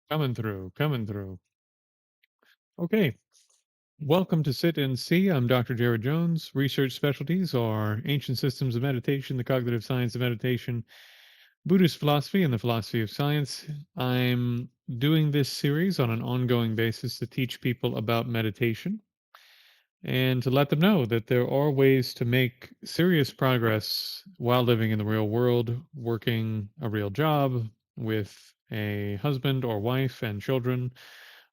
Coming through, coming through. Okay, welcome to Sit and See. I'm Dr. Jared Jones. Research specialties are ancient systems of meditation, the cognitive science of meditation, Buddhist philosophy, and the philosophy of science. I'm doing this series on an ongoing basis to teach people about meditation and to let them know that there are ways to make serious progress while living in the real world, working a real job with a husband or wife and children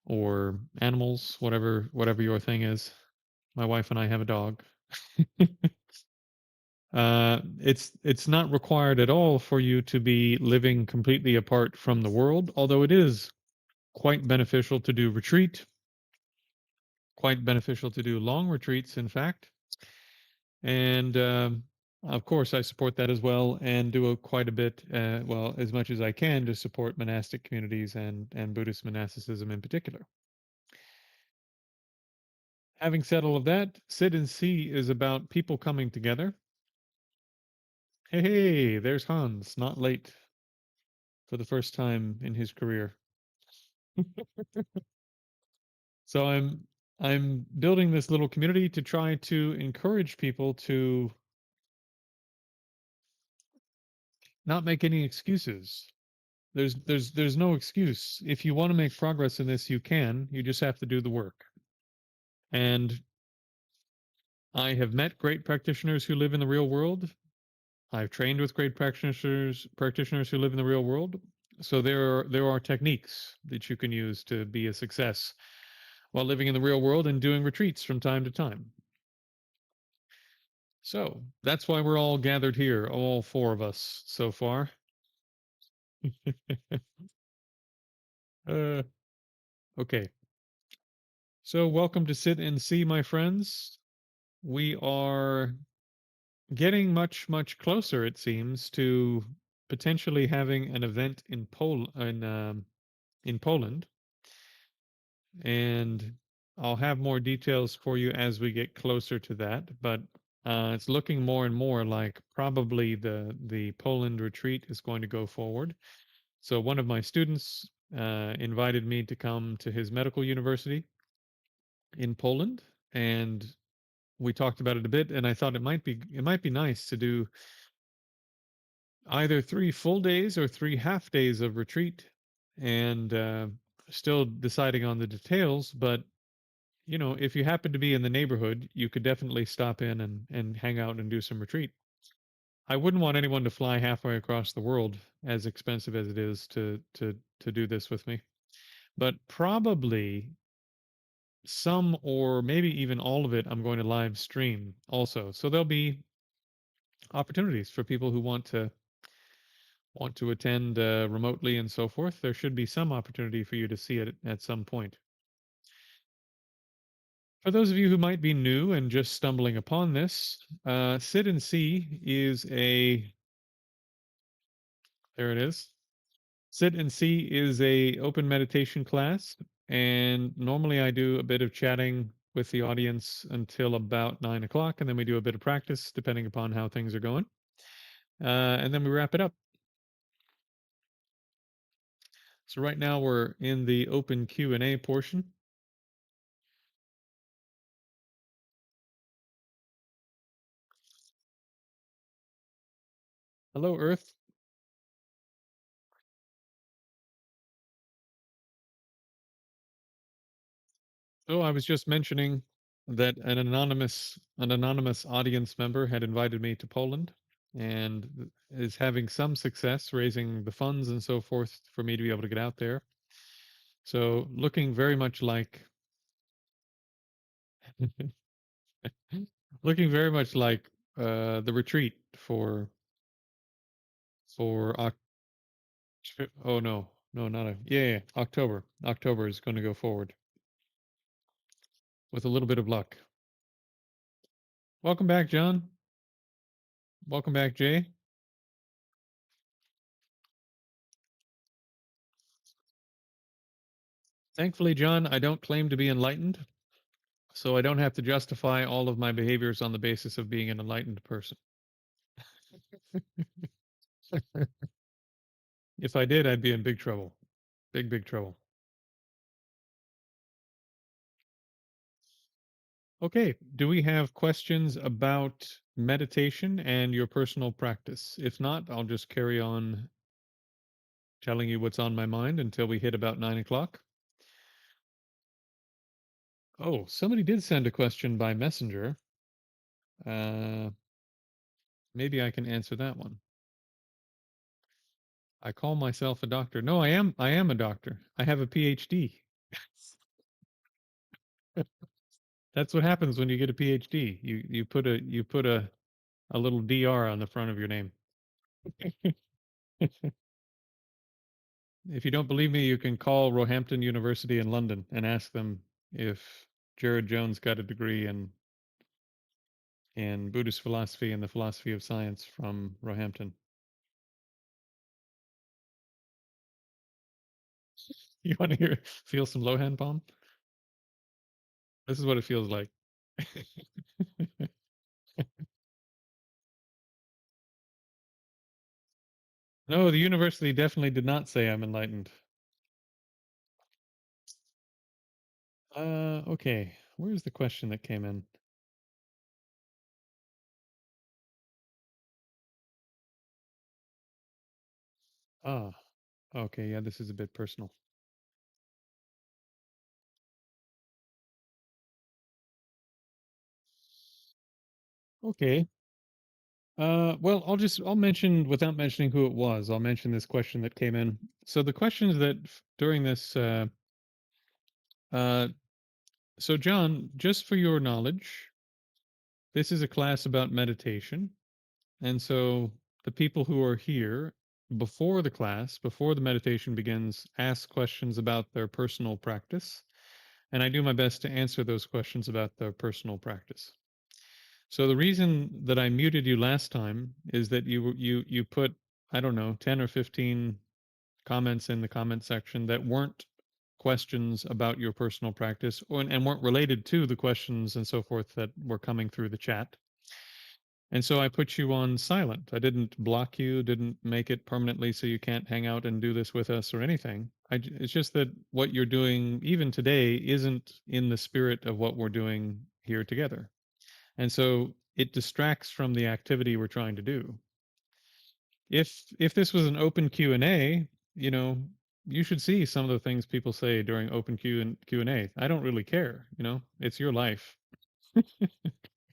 or animals, whatever your thing is. My wife and I have a dog. It's not required at all for you to be living completely apart from the world, although it is quite beneficial to do retreat, quite beneficial to do long retreats, in fact. And of course, I support that as well, and do quite a bit, well, as much as I can, to support monastic communities and Buddhist monasticism in particular. Having said all of that, Sit and See is about people coming together. Hey, hey, there's Hans, not late for the first time in his career. So I'm building this little community to try to encourage people to not make any excuses. There's no excuse. If you want to make progress in this, you can. You just have to do the work. And I have met great practitioners who live in the real world. I've trained with great practitioners who live in the real world. So there are techniques that you can use to be a success while living in the real world and doing retreats from time to time. So that's why we're all gathered here, all four of us so far. uh, okay. So welcome to Sit and See, my friends. We are getting much closer, it seems, to potentially having an event in Poland, and I'll have more details for you as we get closer to that. But it's looking more and more like probably the Poland retreat is going to go forward. So one of my students invited me to come to his medical university in Poland, and we talked about it a bit. And I thought it might be nice to do either 3 full days or 3 half days of retreat, and still deciding on the details. But if you happen to be in the neighborhood, you could definitely stop in and hang out and do some retreat. I wouldn't want anyone to fly halfway across the world, as expensive as it is to do this with me. But probably some or maybe even all of it I'm going to live stream also. So there'll be opportunities for people who want to attend remotely and so forth. There should be some opportunity for you to see it at some point. For those of you who might be new and just stumbling upon this, Sit and See is there it is. Sit and See is a open meditation class, and normally I do a bit of chatting with the audience until about 9 o'clock, and then we do a bit of practice depending upon how things are going, and then we wrap it up. So right now we're in the open Q&A portion. Hello, Earth. Oh, I was just mentioning that an anonymous audience member had invited me to Poland and is having some success raising the funds and so forth for me to be able to get out there. So looking very much like looking very much like the retreat for oh no, not a yeah, October. October is going to go forward with a little bit of luck. Welcome back, John. Welcome back, Jay. Thankfully, John, I don't claim to be enlightened, so I don't have to justify all of my behaviors on the basis of being an enlightened person. If I did, I'd be in big trouble. Big, big trouble. Okay. Do we have questions about meditation and your personal practice? If not, I'll just carry on telling you what's on my mind until we hit about 9 o'clock. Oh, somebody did send a question by messenger. Uh, maybe I can answer that one. I call myself a doctor. No, I am a doctor. I have a PhD. That's what happens when you get a PhD. You put a little DR on the front of your name. If you don't believe me, you can call Roehampton University in London and ask them if Jared Jones got a degree in Buddhist philosophy and the philosophy of science from Roehampton. You want to feel some Lohan palm? This is what it feels like. No, the university definitely did not say I'm enlightened. Okay. Where's the question that came in? Ah, okay. Yeah, this is a bit personal. Okay. Well, I'll mention without mentioning who it was. I'll mention this question that came in. So the questions that during this, uh, so John, just for your knowledge, this is a class about meditation, and so the people who are here before the class, before the meditation begins, ask questions about their personal practice, and I do my best to answer those questions about their personal practice. So the reason that I muted you last time is that you put, I don't know, 10 or 15 comments in the comment section that weren't questions about your personal practice and weren't related to the questions and so forth that were coming through the chat. And so I put you on silent. I didn't block you, didn't make it permanently so you can't hang out and do this with us or anything. It's just that what you're doing even today isn't in the spirit of what we're doing here together. And so it distracts from the activity we're trying to do. If this was an open Q&A, you know, you should see some of the things people say during open Q&A. I don't really care, it's your life.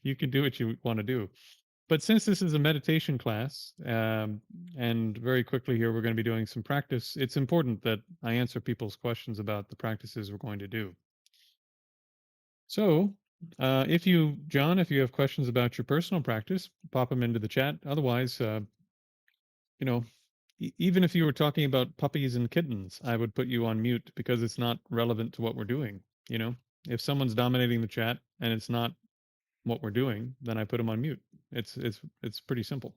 You can do what you want to do. But since this is a meditation class, and very quickly here we're going to be doing some practice, it's important that I answer people's questions about the practices we're going to do. So, John, if you have questions about your personal practice, pop them into the chat. Otherwise, you know, even if you were talking about puppies and kittens, I would put you on mute because it's not relevant to what we're doing. You know, if someone's dominating the chat and it's not what we're doing, then I put them on mute. It's pretty simple.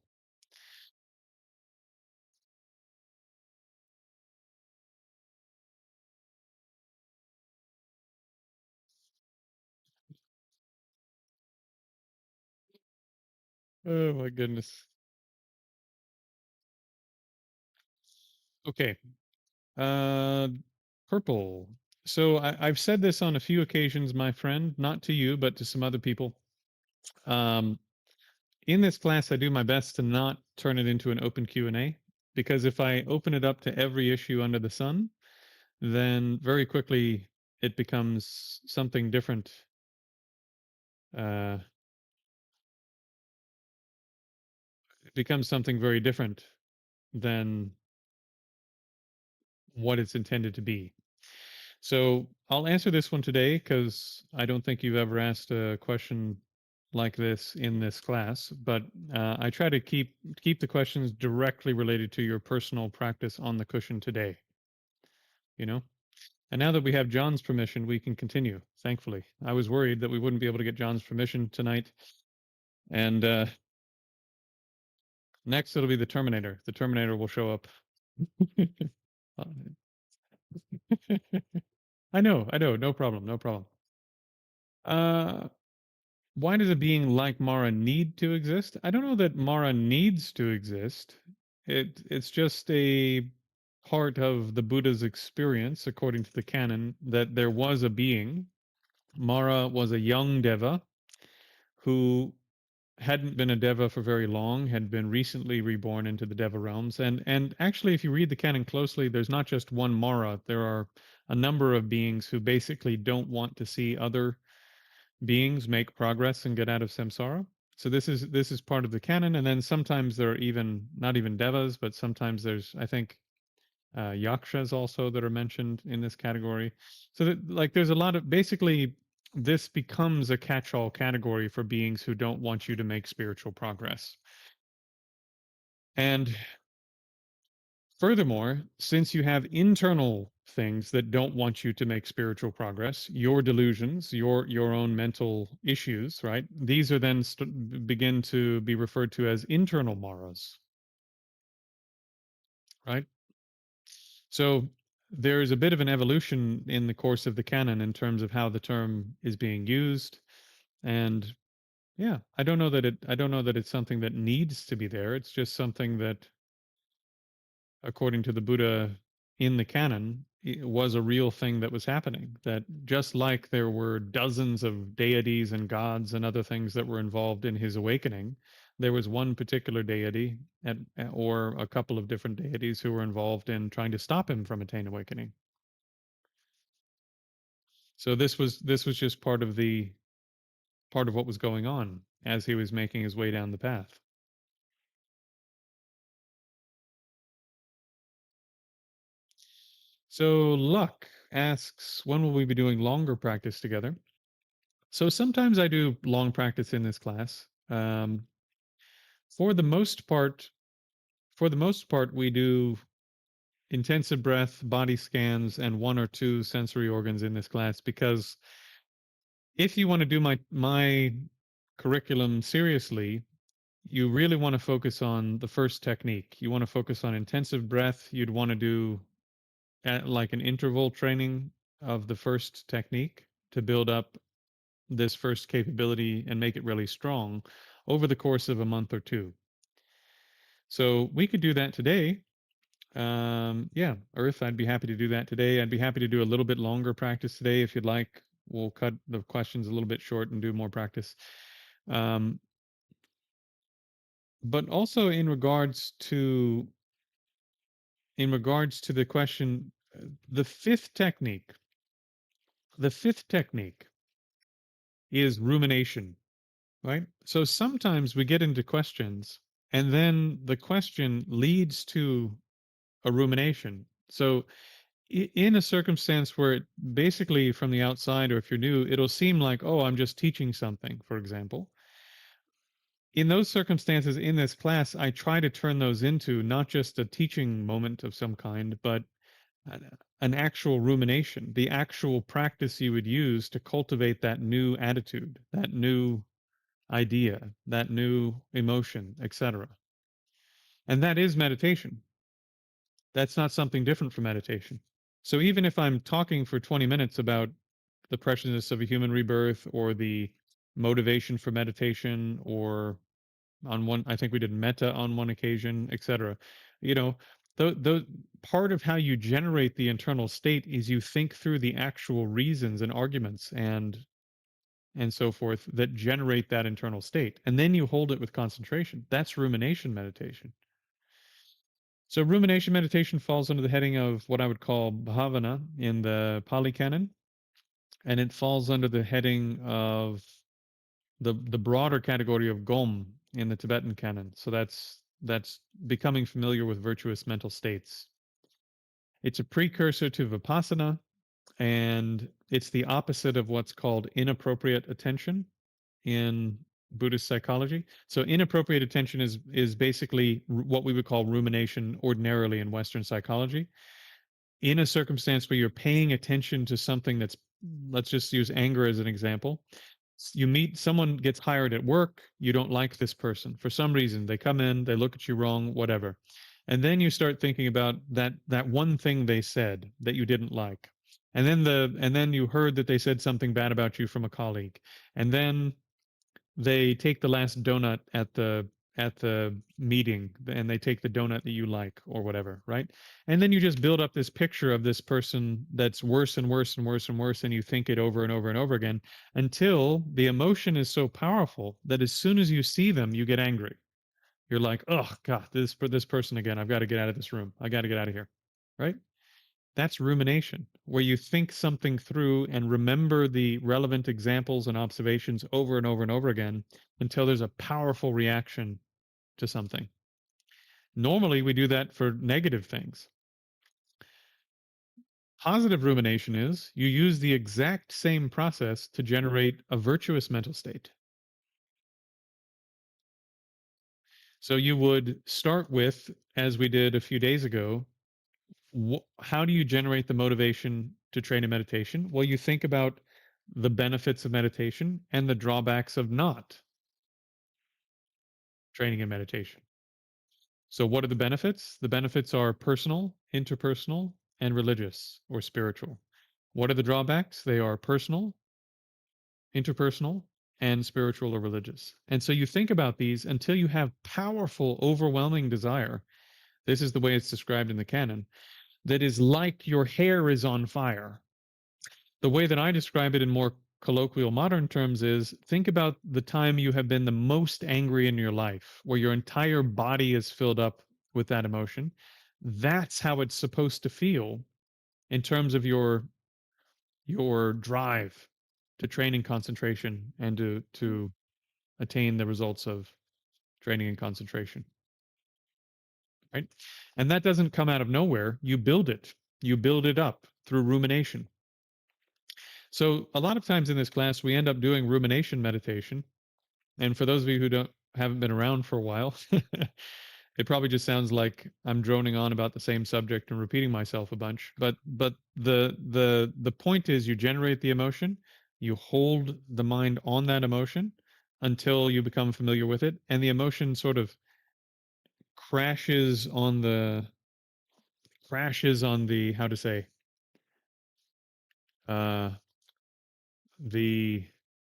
Oh my goodness. Okay. Uh, purple. So I've said this on a few occasions, my friend, not to you, but to some other people. Um, in this class, I do my best to not turn it into an open Q&A because if I open it up to every issue under the sun, then very quickly it becomes something different. Uh, it becomes something very different than what it's intended to be. So I'll answer this one today because I don't think you've ever asked a question like this in this class. But I try to keep the questions directly related to your personal practice on the cushion today. You know. And now that we have John's permission, we can continue. Thankfully, I was worried that we wouldn't be able to get John's permission tonight. And next, it'll be the Terminator. The Terminator will show up. I know, no problem, no problem. Uh, Why does a being like Mara need to exist? I don't know that Mara needs to exist. It's just a part of the Buddha's experience, according to the canon, that there was a being. Mara was a young deva who hadn't been a deva for very long, had been recently reborn into the deva realms. And actually, if you read the canon closely, there's not just one Mara. There are a number of beings who basically don't want to see other beings make progress and get out of samsara. So this is part of the canon, and then sometimes there are even not even devas, but sometimes there's, I think, yakshas also that are mentioned in this category. So that, like, there's a lot of, basically this becomes a catch-all category for beings who don't want you to make spiritual progress. And furthermore, since you have internal things that don't want you to make spiritual progress, your delusions, your own mental issues, right? These are then begin to be referred to as internal maras, right? So there is a bit of an evolution in the course of the canon in terms of how the term is being used, and yeah, I don't know that it's something that needs to be there. It's just something that, according to the Buddha in the canon, it was a real thing that was happening. That just like there were dozens of deities and gods and other things that were involved in his awakening, there was one particular deity or a couple of different deities who were involved in trying to stop him from attaining awakening. So this was just part of what was going on as he was making his way down the path. So Luck asks, when will we be doing longer practice together? So sometimes I do long practice in this class. For the most part, we do intensive breath, body scans, and one or two sensory organs in this class, because if you want to do my curriculum seriously, you really want to focus on the first technique. You want to focus on intensive breath. You'd want to do like an interval training of the first technique to build up this first capability and make it really strong over the course of a month or two. So we could do that today. Yeah, Earth, I'd be happy to do that today. I'd be happy to do a little bit longer practice today if you'd like. We'll cut the questions a little bit short and do more practice. Um, but also in regards to the question, the fifth technique, the fifth technique is rumination, right? So sometimes we get into questions and then the question leads to a rumination. So in a circumstance where it basically from the outside, or if you're new, it'll seem like, oh, I'm just teaching something, for example. In those circumstances in this class, I try to turn those into not just a teaching moment of some kind, but an actual rumination, the actual practice you would use to cultivate that new attitude, that new idea, that new emotion, etc. And that is meditation. That's not something different from meditation. So even if I'm talking for 20 minutes about the preciousness of a human rebirth or the motivation for meditation, or on one, I think we did metta on one occasion, etc. You know, the part of how you generate the internal state is you think through the actual reasons and arguments and so forth that generate that internal state, and then you hold it with concentration. That's rumination meditation. So rumination meditation falls under the heading of what I would call bhavana in the Pali Canon, and it falls under the heading of the broader category of gom in the Tibetan canon. So that's becoming familiar with virtuous mental states. It's a precursor to vipassana, and it's the opposite of what's called inappropriate attention in Buddhist psychology. So inappropriate attention is basically what we would call rumination ordinarily in Western psychology. In a circumstance where you're paying attention to something that's, let's just use anger as an example. You meet someone, gets hired at work, you don't like this person for some reason. They come in, they look at you wrong, whatever. And then you start thinking about that one thing they said that you didn't like. And then you heard that they said something bad about you from a colleague. And then they take the last donut at the meeting, and they take the donut that you like or whatever, right? And then you just build up this picture of this person that's worse and worse and worse and worse, and you think it over and over and over again until the emotion is so powerful that as soon as you see them, you get angry. You're like, oh God, this person again. I've got to get out of this room. I got to get out of here. Right? That's rumination, where you think something through and remember the relevant examples and observations over and over and over again until there's a powerful reaction to something. Normally, we do that for negative things. Positive rumination is you use the exact same process to generate a virtuous mental state. So you would start with, as we did a few days ago, how do you generate the motivation to train in meditation? Well, you think about the benefits of meditation and the drawbacks of not training in meditation. So, what are the benefits? The benefits are personal, interpersonal, and religious or spiritual. What are the drawbacks? They are personal, interpersonal, and spiritual or religious. And so you think about these until you have powerful, overwhelming desire. This is the way it's described in the canon, that is like your hair is on fire. The way that I describe it in more colloquial modern terms is think about the time you have been the most angry in your life, where your entire body is filled up with that emotion. That's how it's supposed to feel in terms of your drive to training concentration and to attain the results of training and concentration. Right? And that doesn't come out of nowhere. You build it. You build it up through rumination. So a lot of times in this class, we end up doing rumination meditation. And for those of you who haven't been around for a while, it probably just sounds like I'm droning on about the same subject and repeating myself a bunch. But the point is, you generate the emotion, you hold the mind on that emotion until you become familiar with it, and the emotion sort of crashes on the how to say uh the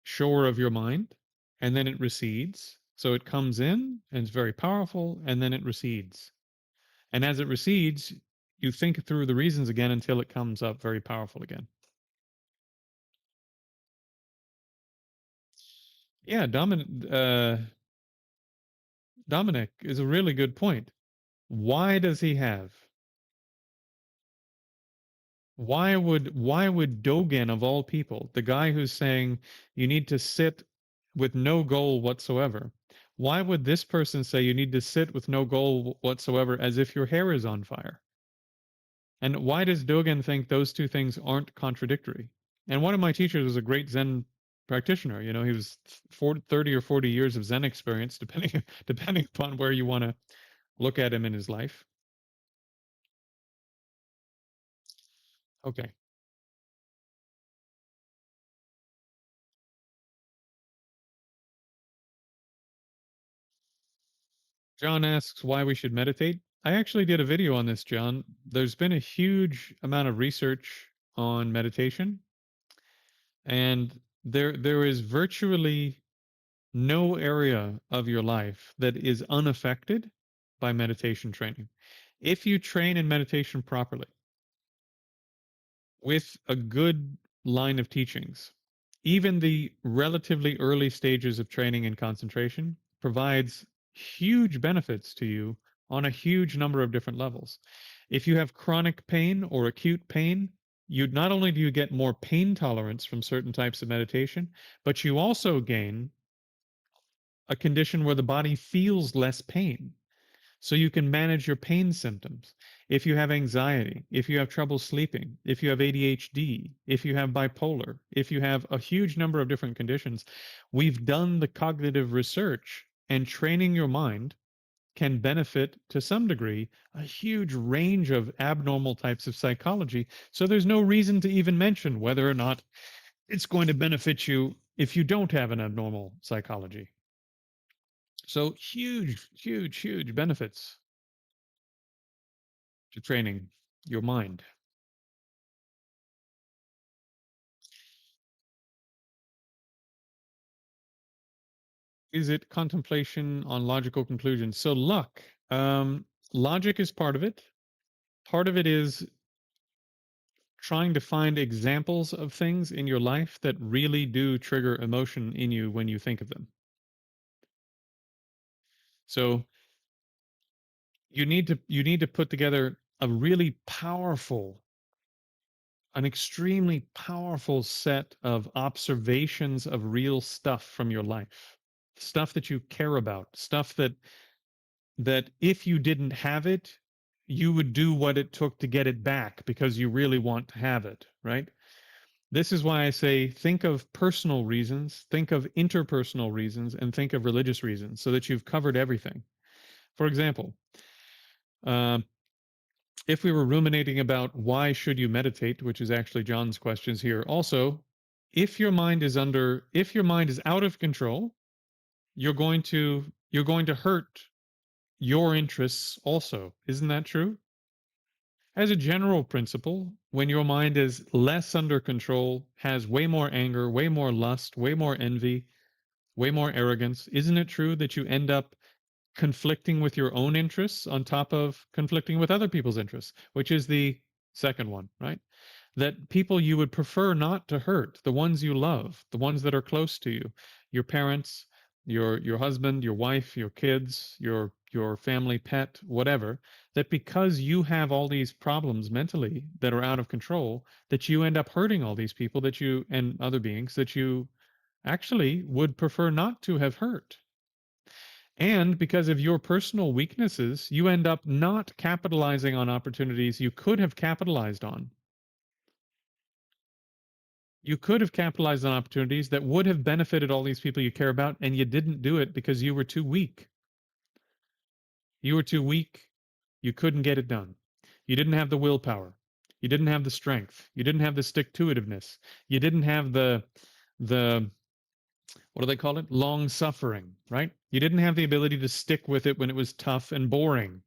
shore of your mind, and then it recedes. So it comes in and it's very powerful, and then it recedes. And as it recedes, you think through the reasons again until it comes up very powerful again. Yeah, Dominic is a really good point. Why does he have? Why would Dogen of all people, the guy who's saying you need to sit with no goal whatsoever, why would this person say you need to sit with no goal whatsoever as if your hair is on fire? And why does Dogen think those two things aren't contradictory? And one of my teachers was a great Zen practitioner. You know, he was 30 or 40 years of Zen experience, depending depending upon where you want to look at him in his life. Okay. John asks why we should meditate. I actually did a video on this, John. There's been a huge amount of research on meditation, and there is virtually no area of your life that is unaffected by meditation training. If you train in meditation properly with a good line of teachings, even the relatively early stages of training and concentration provides huge benefits to you on a huge number of different levels. If you have chronic pain or acute pain, you not only do you get more pain tolerance from certain types of meditation, but you also gain a condition where the body feels less pain. So you can manage your pain symptoms. If you have anxiety, if you have trouble sleeping, if you have ADHD, if you have bipolar, if you have a huge number of different conditions, we've done the cognitive research, and training your mind can benefit to some degree a huge range of abnormal types of psychology. So there's no reason to even mention whether or not it's going to benefit you if you don't have an abnormal psychology. So huge, huge, huge benefits to training your mind. Is it contemplation on logical conclusions? So luck, um, logic is part of it. Part of it is trying to find examples of things in your life that really do trigger emotion in you when you think of them. So you need to put together a really powerful, an extremely powerful set of observations of real stuff from your life. Stuff that you care about, stuff that if you didn't have it, you would do what it took to get it back because you really want to have it, right? This is why I say think of personal reasons, think of interpersonal reasons, and think of religious reasons so that you've covered everything. For example, uh, if we were ruminating about why should you meditate, which is actually John's questions here, also, if your mind is out of control, you're going to hurt your interests also. Isn't that true? As a general principle, when your mind is less under control, has way more anger, way more lust, way more envy, way more arrogance, isn't it true that you end up conflicting with your own interests on top of conflicting with other people's interests, which is the second one, right? That people you would prefer not to hurt, the ones you love, the ones that are close to you, your parents, your husband, your wife, your kids, your family pet, whatever, that because you have all these problems mentally that are out of control, that you end up hurting all these people that you and other beings that you actually would prefer not to have hurt. And because of your personal weaknesses, you end up not capitalizing on opportunities you could have capitalized on. You could have capitalized on opportunities that would have benefited all these people you care about, and you didn't do it because you were too weak. You were too weak. You couldn't get it done. You didn't have the willpower. You didn't have the strength. You didn't have the stick to itiveness. You didn't have the what do they call it? Long suffering, right? You didn't have the ability to stick with it when it was tough and boring.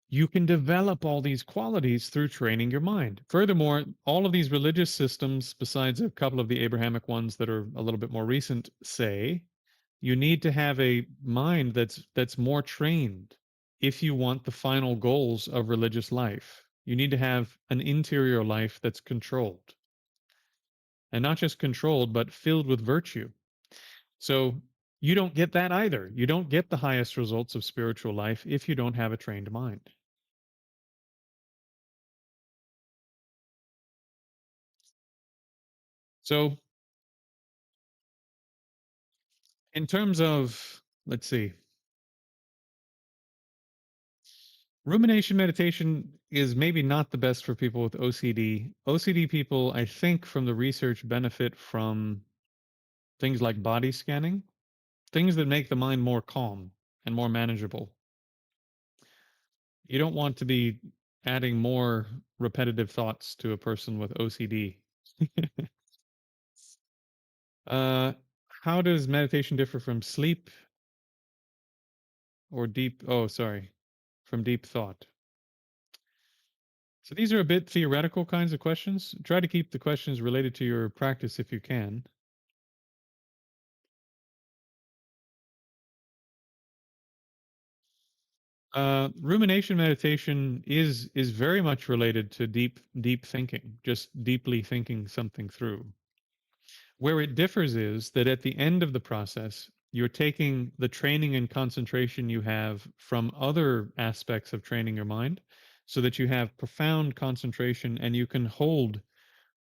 You can develop all these qualities through training your mind. Furthermore, all of these religious systems, besides a couple of the Abrahamic ones that are a little bit more recent, say you need to have a mind that's more trained if you want the final goals of religious life. You need to have an interior life that's controlled. And not just controlled, but filled with virtue. So you don't get that either. You don't get the highest results of spiritual life if you don't have a trained mind. So in terms of, let's see, rumination meditation is maybe not the best for people with OCD. OCD people, I think, from the research, benefit from things like body scanning, things that make the mind more calm and more manageable. You don't want to be adding more repetitive thoughts to a person with OCD. uh, how does meditation differ from sleep or deep? Oh, sorry, from deep thought. So these are a bit theoretical kinds of questions. Try to keep the questions related to your practice if you can. Rumination meditation is very much related to deep thinking, just deeply thinking something through. Where it differs is that at the end of the process, you're taking the training and concentration you have from other aspects of training your mind so that you have profound concentration and you can hold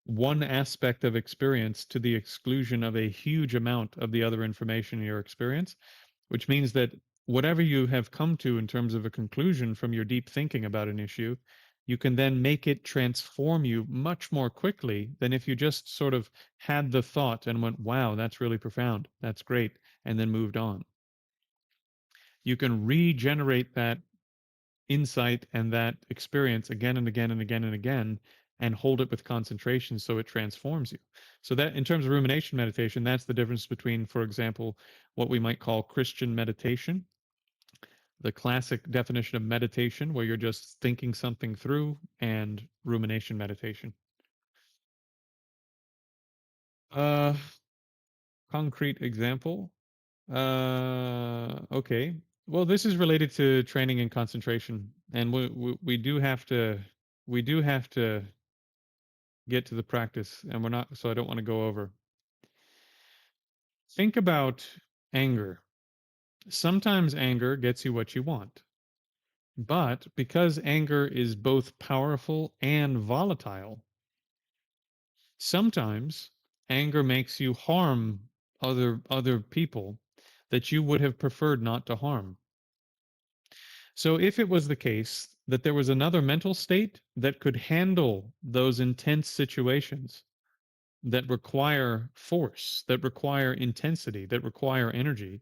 one aspect of experience to the exclusion of a huge amount of the other information in your experience, which means that whatever you have come to in terms of a conclusion from your deep thinking about an issue, you can then make it transform you much more quickly than if you just sort of had the thought and went, wow, that's really profound. That's great. And then moved on. You can regenerate that insight and that experience again and again and again and again and hold it with concentration so it transforms you. So that in terms of rumination meditation, that's the difference between, for example, what we might call Christian meditation, the classic definition of meditation where you're just thinking something through, and rumination meditation. Uh concrete example. Okay. Well, this is related to training and concentration, and we do have to get to the practice, and we're not. So I don't want to go over. Think about anger. Sometimes anger gets you what you want, but because anger is both powerful and volatile, sometimes anger makes you harm other people that you would have preferred not to harm. So if it was the case that there was another mental state that could handle those intense situations that require force, that require intensity, that require energy,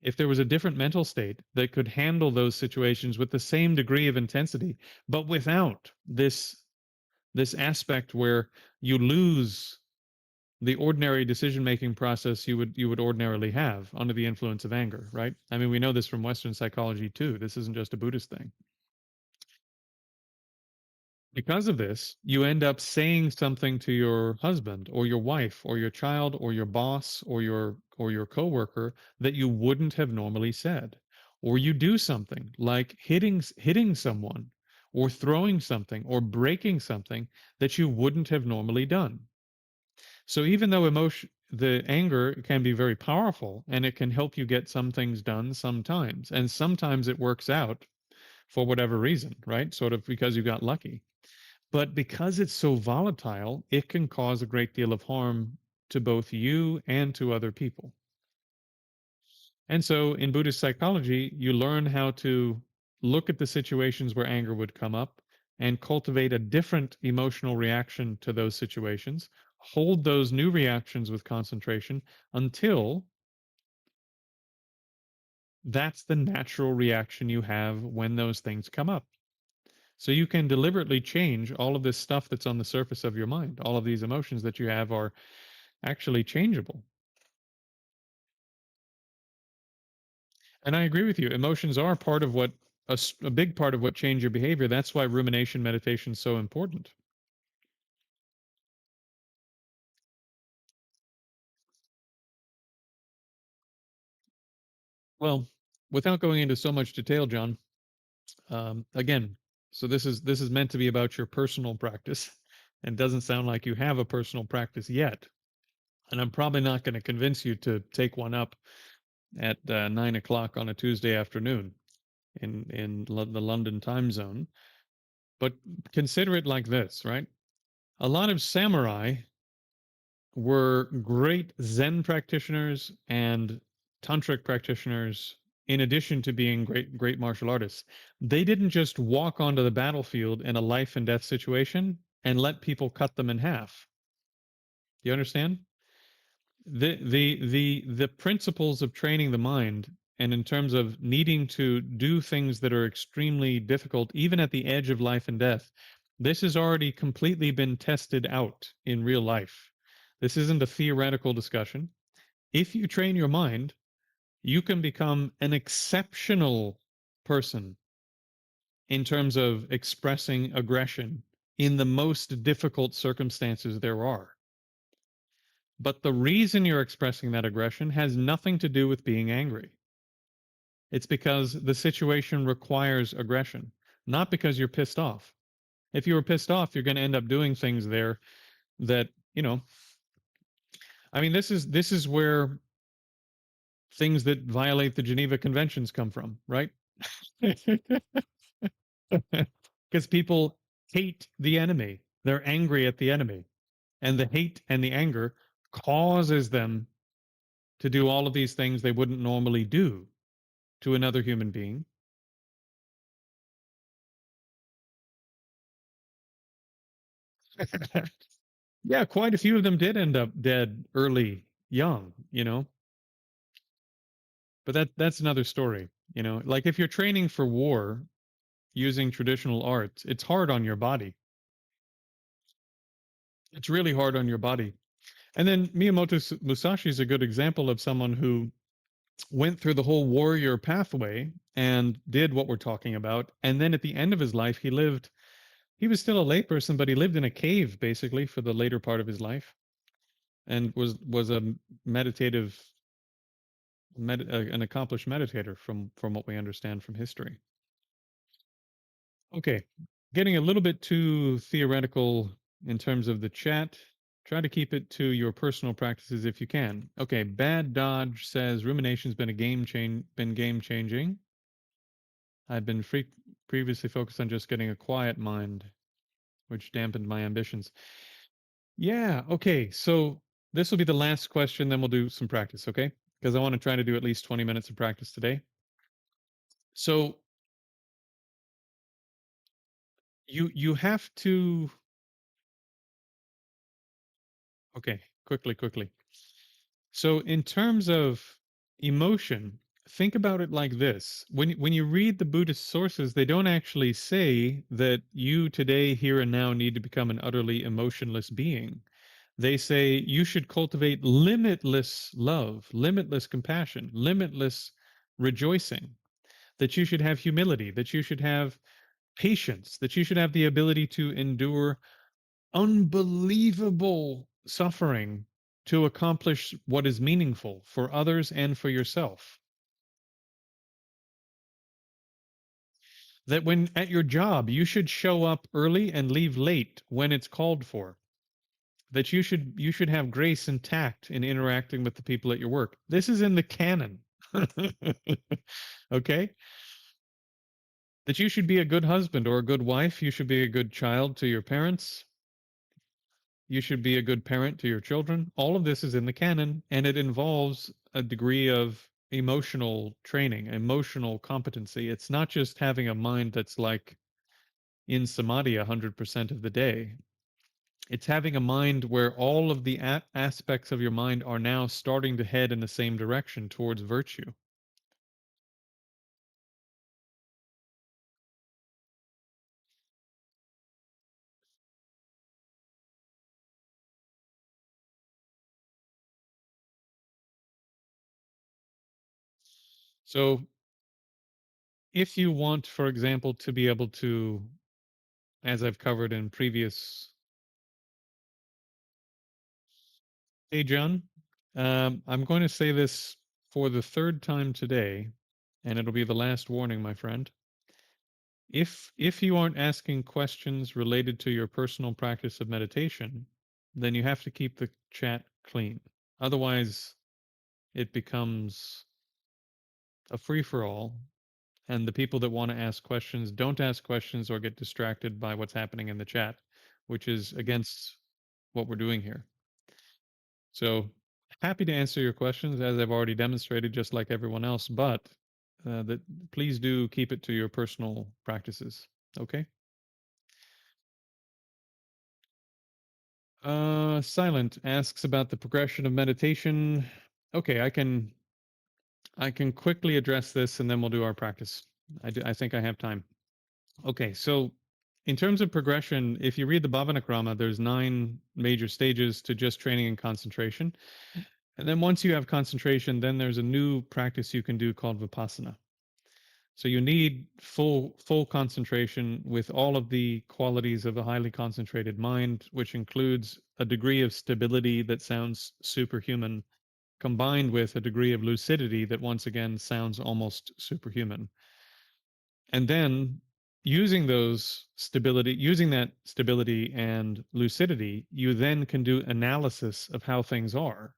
if there was a different mental state that could handle those situations with the same degree of intensity, but without this aspect where you lose the ordinary decision making process you would ordinarily have under the influence of anger, right? I mean, we know this from Western psychology too. This isn't just a Buddhist thing. Because of this, you end up saying something to your husband or your wife or your child or your boss or your coworker that you wouldn't have normally said. Or you do something like hitting someone or throwing something or breaking something that you wouldn't have normally done. So even though the anger can be very powerful and it can help you get some things done sometimes, and sometimes it works out for whatever reason, right? Sort of because you got lucky. But because it's so volatile, it can cause a great deal of harm to both you and to other people. And so in Buddhist psychology, you learn how to look at the situations where anger would come up and cultivate a different emotional reaction to those situations, hold those new reactions with concentration until that's the natural reaction you have when those things come up. So you can deliberately change all of this stuff that's on the surface of your mind. All of these emotions that you have are actually changeable. And I agree with you. Emotions are part of what a big part of what change your behavior. That's why rumination meditation is so important. Well, without going into so much detail, John, again, so this is meant to be about your personal practice, and doesn't sound like you have a personal practice yet. And I'm probably not going to convince you to take one up at 9 o'clock on a Tuesday afternoon in the London time zone. But consider it like this, right? A lot of samurai were great Zen practitioners and tantric practitioners in addition to being great martial artists. They didn't just walk onto the battlefield in a life and death situation and let people cut them in half. Do you understand? The principles of training the mind and in terms of needing to do things that are extremely difficult even at the edge of life and death, this has already completely been tested out in real life. This isn't a theoretical discussion. If you train your mind, you can become an exceptional person in terms of expressing aggression in the most difficult circumstances there are. But the reason you're expressing that aggression has nothing to do with being angry. It's because the situation requires aggression, not because you're pissed off. If you were pissed off, you're going to end up doing things there that, I mean, this is where things that violate the Geneva Conventions come from, right? Because people hate the enemy. They're angry at the enemy. And the hate and the anger causes them to do all of these things they wouldn't normally do to another human being. Yeah, quite a few of them did end up dead early, young. But that's another story. Like if you're training for war using traditional arts, it's hard on your body. It's really hard on your body. And then Miyamoto Musashi is a good example of someone who went through the whole warrior pathway and did what we're talking about. And then at the end of his life, he was still a layperson, but he lived in a cave basically for the later part of his life and was a meditative an accomplished meditator from what we understand from history. Okay, getting a little bit too theoretical in terms of the chat. Try to keep it to your personal practices if you can. Okay, Bad Dodge says rumination's been game changing. I've been previously focused on just getting a quiet mind, which dampened my ambitions. Yeah, okay. So this will be the last question, then we'll do some practice, okay? Because I want to try to do at least 20 minutes of practice today. So you have to okay, quickly. So in terms of emotion, think about it like this. When you read the Buddhist sources, they don't actually say that you today, here and now, need to become an utterly emotionless being. They say you should cultivate limitless love, limitless compassion, limitless rejoicing, that you should have humility, that you should have patience, that you should have the ability to endure unbelievable suffering to accomplish what is meaningful for others and for yourself. That when at your job, you should show up early and leave late when it's called for. That you should have grace and tact in interacting with the people at your work. This is in the canon. Okay? That you should be a good husband or a good wife, you should be a good child to your parents, you should be a good parent to your children. All of this is in the canon, and it involves a degree of emotional training, emotional competency. It's not just having a mind that's like in samadhi 100% of the day. It's having a mind where all of the aspects of your mind are now starting to head in the same direction towards virtue. So, if you want, for example, to be able to, as I've covered in previous. Hey, John. I'm going to say this for the third time today, and it'll be the last warning, my friend. If you aren't asking questions related to your personal practice of meditation, then you have to keep the chat clean. Otherwise, it becomes a free for all, and the people that want to ask questions don't ask questions or get distracted by what's happening in the chat, which is against what we're doing here. So happy to answer your questions as I've already demonstrated, just like everyone else. But that please do keep it to your personal practices. Okay. Silent asks about the progression of meditation. Okay, I can quickly address this, and then we'll do our practice. I think I have time. Okay, so in terms of progression, if you read the Bhavanakrama, there's 9 major stages to just training and concentration. And then once you have concentration, then there's a new practice you can do called vipassana. So you need full concentration with all of the qualities of a highly concentrated mind, which includes a degree of stability that sounds superhuman, combined with a degree of lucidity that once again sounds almost superhuman. And then using that stability and lucidity, you then can do analysis of how things are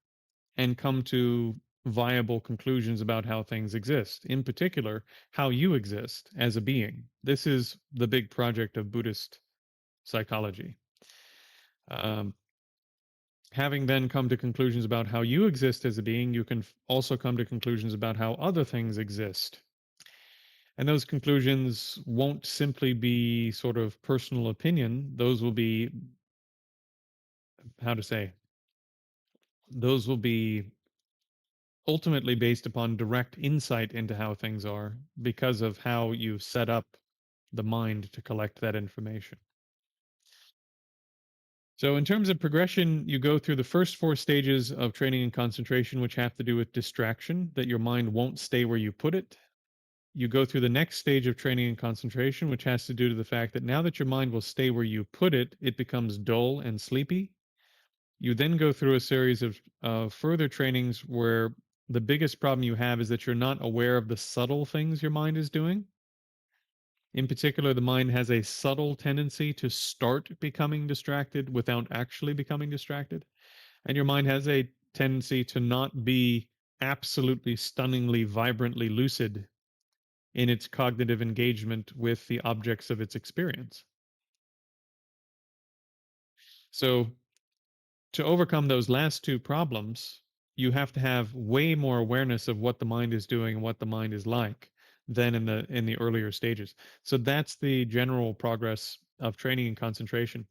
and come to viable conclusions about how things exist, in particular, how you exist as a being. This is the big project of Buddhist psychology. Um, Having then come to conclusions about how you exist as a being, you can also come to conclusions about how other things exist. And those conclusions won't simply be sort of personal opinion. Those will be, how to say, those will be ultimately based upon direct insight into how things are because of how you've set up the mind to collect that information. So, in terms of progression, you go through the first 4 stages of training and concentration, which have to do with distraction, that your mind won't stay where you put it. You go through the next stage of training and concentration, which has to do to the fact that now that your mind will stay where you put it, it becomes dull and sleepy. You then go through a series of further trainings where the biggest problem you have is that you're not aware of the subtle things your mind is doing. In particular, the mind has a subtle tendency to start becoming distracted without actually becoming distracted. And your mind has a tendency to not be absolutely stunningly, vibrantly lucid in its cognitive engagement with the objects of its experience. So, to overcome those last two problems, you have to have way more awareness of what the mind is doing and what the mind is like than in the earlier stages. So that's the general progress of training and concentration.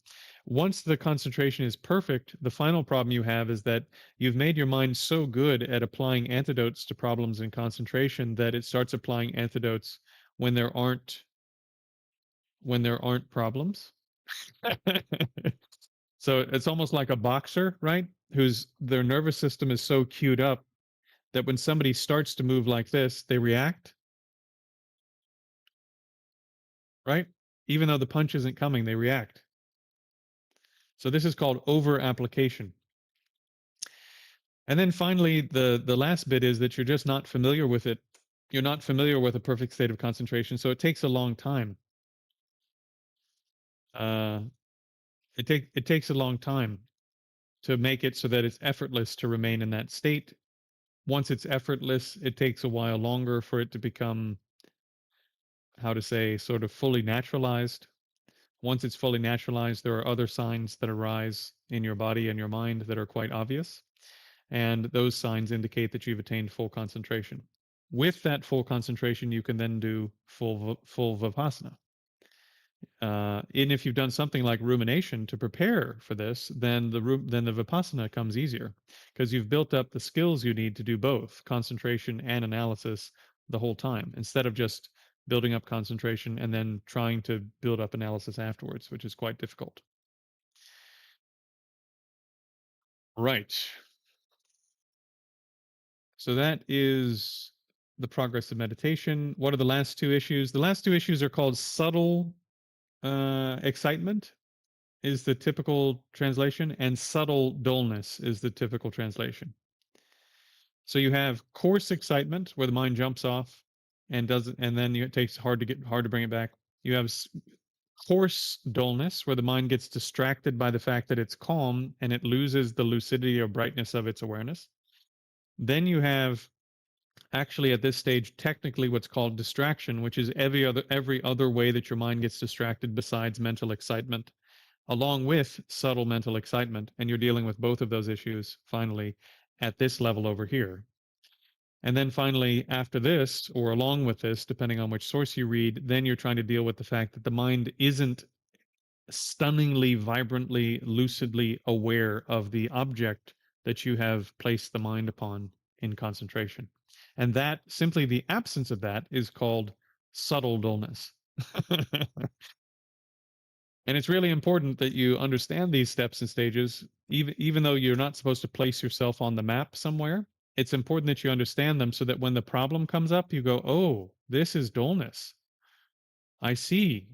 Once the concentration is perfect, the final problem you have is that you've made your mind so good at applying antidotes to problems in concentration that it starts applying antidotes when there aren't problems. So it's almost like a boxer, right? Whose their nervous system is so queued up that when somebody starts to move like this, they react, right? Even though the punch isn't coming, they react. So this is called over application. And then finally, the last bit is that you're just not familiar with it. You're not familiar with a perfect state of concentration, so it takes a long time. Uh, it takes a long time to make it so that it's effortless to remain in that state. Once it's effortless, it takes a while longer for it to become, how to say, sort of fully naturalized. Once it's fully naturalized, there are other signs that arise in your body and your mind that are quite obvious. And those signs indicate that you've attained full concentration. With that full concentration, you can then do full vipassana. And if you've done something like rumination to prepare for this, then the vipassana comes easier because you've built up the skills you need to do both concentration and analysis the whole time, instead of just building up concentration and then trying to build up analysis afterwards, which is quite difficult. Right. So that is the progress of meditation. What are the last two issues? The last two issues are called subtle excitement is the typical translation, and subtle dullness is the typical translation. So you have coarse excitement where the mind jumps off and doesn't, and then it takes hard to bring it back. You have coarse dullness where the mind gets distracted by the fact that it's calm and it loses the lucidity or brightness of its awareness. Then you have actually at this stage technically what's called distraction, which is every other way that your mind gets distracted besides mental excitement, along with subtle mental excitement, and you're dealing with both of those issues finally at this level over here. And then finally, after this, or along with this, depending on which source you read, then you're trying to deal with the fact that the mind isn't stunningly, vibrantly, lucidly aware of the object that you have placed the mind upon in concentration. And that, simply the absence of that, is called subtle dullness. And it's really important that you understand these steps and stages, even though you're not supposed to place yourself on the map somewhere. It's important that you understand them so that when the problem comes up, you go, oh, this is dullness. I see.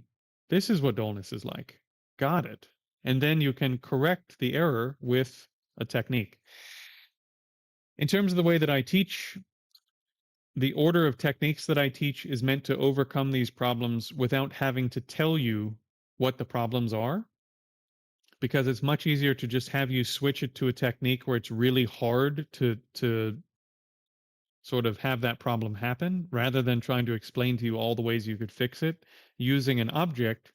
This is what dullness is like. Got it. And then you can correct the error with a technique. In terms of the way that I teach, the order of techniques that I teach is meant to overcome these problems without having to tell you what the problems are, because it's much easier to just have you switch it to a technique where it's really hard to sort of have that problem happen, rather than trying to explain to you all the ways you could fix it using an object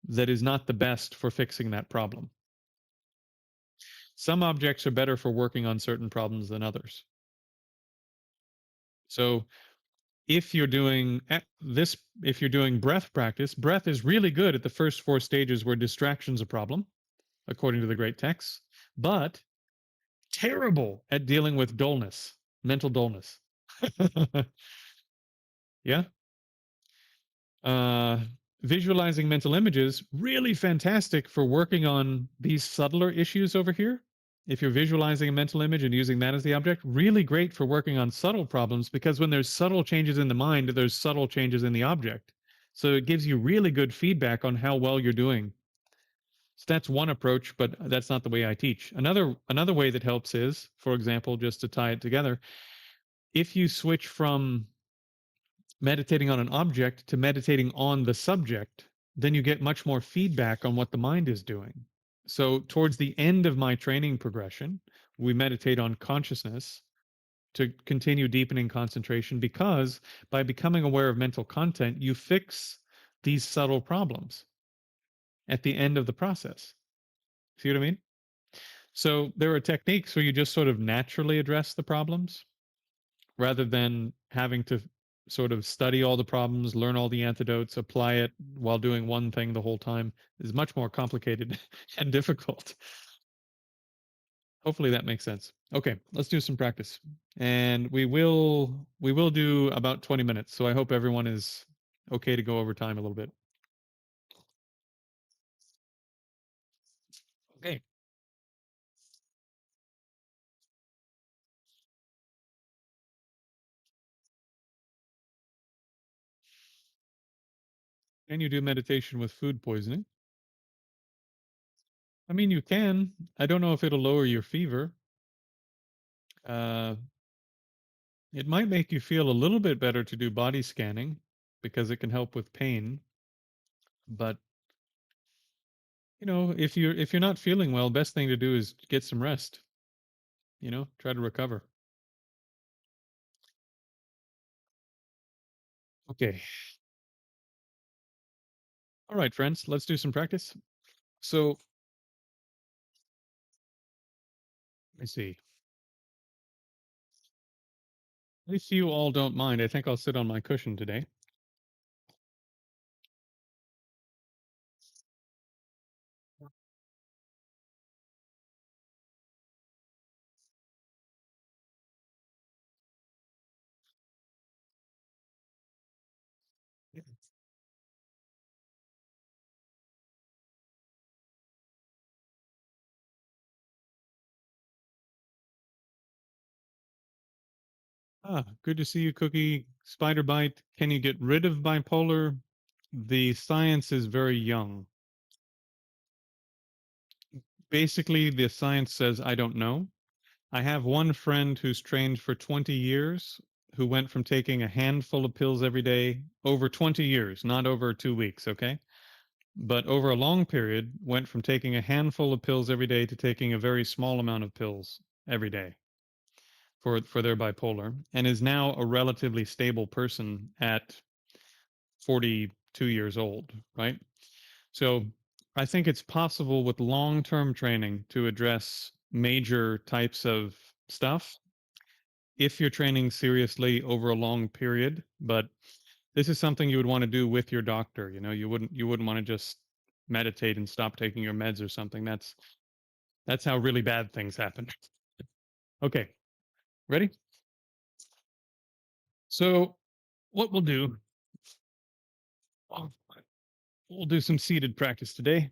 that is not the best for fixing that problem. Some objects are better for working on certain problems than others. So if you're doing if you're doing breath practice, breath is really good at the first four stages where distraction's a problem, according to the great texts, but terrible at dealing with dullness, mental dullness. Yeah. Uh, Visualizing mental images, really fantastic for working on these subtler issues over here. If you're visualizing a mental image and using that as the object, really great for working on subtle problems, because when there's subtle changes in the mind, there's subtle changes in the object. So it gives you really good feedback on how well you're doing. So that's one approach, but that's not the way I teach. Another way that helps is, for example, just to tie it together, If you switch from meditating on an object to meditating on the subject, then you get much more feedback on what the mind is doing. So, towards the end of my training progression, we meditate on consciousness to continue deepening concentration because by becoming aware of mental content, you fix these subtle problems at the end of the process. See what I mean? So, there are techniques where you just sort of naturally address the problems rather than having to sort of study all the problems, learn all the antidotes, apply it while doing one thing the whole time is much more complicated and difficult. Hopefully that makes sense. Okay, let's do some practice. And we will do about 20 minutes. So I hope everyone is okay to go over time a little bit. Okay. Can you do meditation with food poisoning? I mean, you can. I don't know if it'll lower your fever. Uh, it might make you feel a little bit better to do body scanning because it can help with pain. But if you're not feeling well, best thing to do is get some rest. Try to recover. Okay. All right, friends, let's do some practice. So let me see. If you all don't mind, I think I'll sit on my cushion today. Good to see you, Cookie. Spider Bite. Can you get rid of bipolar? The science is very young. Basically, the science says I don't know. I have one friend who's trained for 20 years who went from taking a handful of pills every day over 20 years, not over 2 weeks, okay? But over a long period, went from taking a handful of pills every day to taking a very small amount of pills every day for their bipolar, and is now a relatively stable person at 42 years old, right? So I think it's possible with long-term training to address major types of stuff if you're training seriously over a long period, but this is something you would want to do with your doctor. You wouldn't want to just meditate and stop taking your meds or something. That's how really bad things happen. Okay, ready? So what we'll do, oh, we'll do some seated practice today.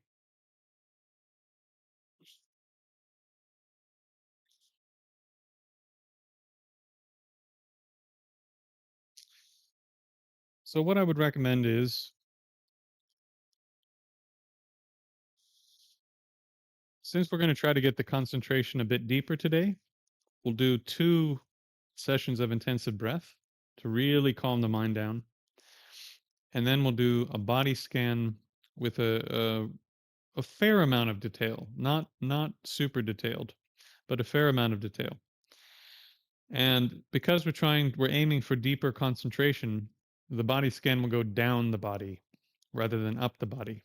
So what I would recommend is, since we're going to try to get the concentration a bit deeper today, we'll do 2 sessions of intensive breath to really calm the mind down. And then we'll do a body scan with a fair amount of detail, not super detailed, but a fair amount of detail. And because we're aiming for deeper concentration, the body scan will go down the body rather than up the body.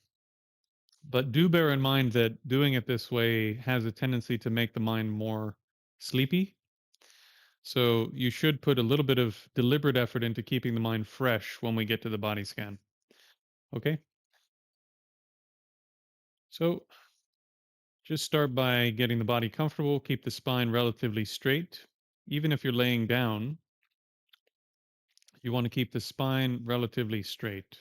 But do bear in mind that doing it this way has a tendency to make the mind more sleepy. So you should put a little bit of deliberate effort into keeping the mind fresh when we get to the body scan. Okay? So just start by getting the body comfortable, keep the spine relatively straight. Even if you're laying down, you want to keep the spine relatively straight.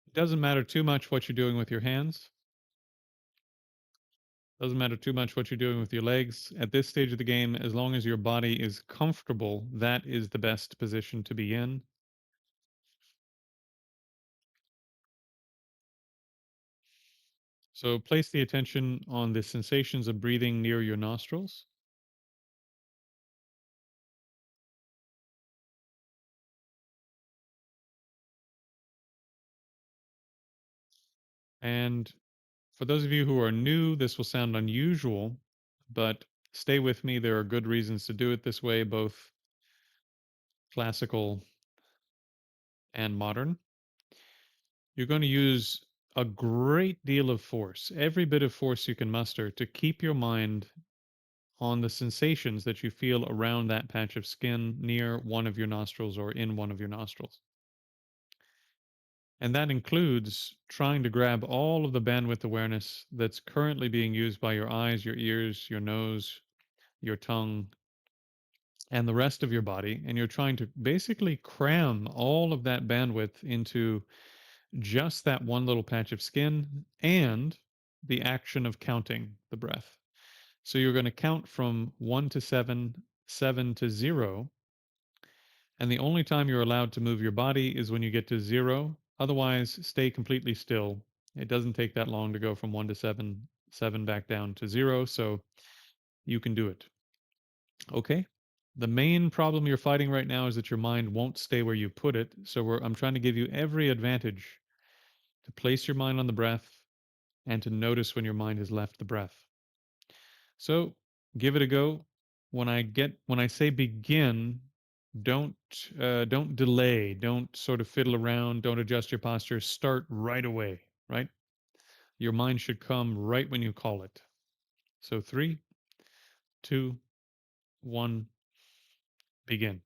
It doesn't matter too much what you're doing with your hands. Doesn't matter too much what you're doing with your legs. At this stage of the game, as long as your body is comfortable, that is the best position to be in. So place the attention on the sensations of breathing near your nostrils. And for those of you who are new, this will sound unusual, but stay with me. There are good reasons to do it this way, both classical and modern. You're going to use a great deal of force, every bit of force you can muster, to keep your mind on the sensations that you feel around that patch of skin near one of your nostrils or in one of your nostrils. And that includes trying to grab all of the bandwidth awareness that's currently being used by your eyes, your ears, your nose, your tongue, and the rest of your body. And you're trying to basically cram all of that bandwidth into just that one little patch of skin and the action of counting the breath. So you're going to count from 1 to 7, 7 to 0. And the only time you're allowed to move your body is when you get to 0. Otherwise, stay completely still. It doesn't take that long to go from 1 to 7, 7 back down to 0. So you can do it. Okay. The main problem you're fighting right now is that your mind won't stay where you put it. So I'm trying to give you every advantage to place your mind on the breath and to notice when your mind has left the breath. So give it a go. When I say begin, don't don't delay, don't sort of fiddle around, don't adjust your posture. Start right away, right? Your mind should come right when you call it. So 3, 2, 1, begin.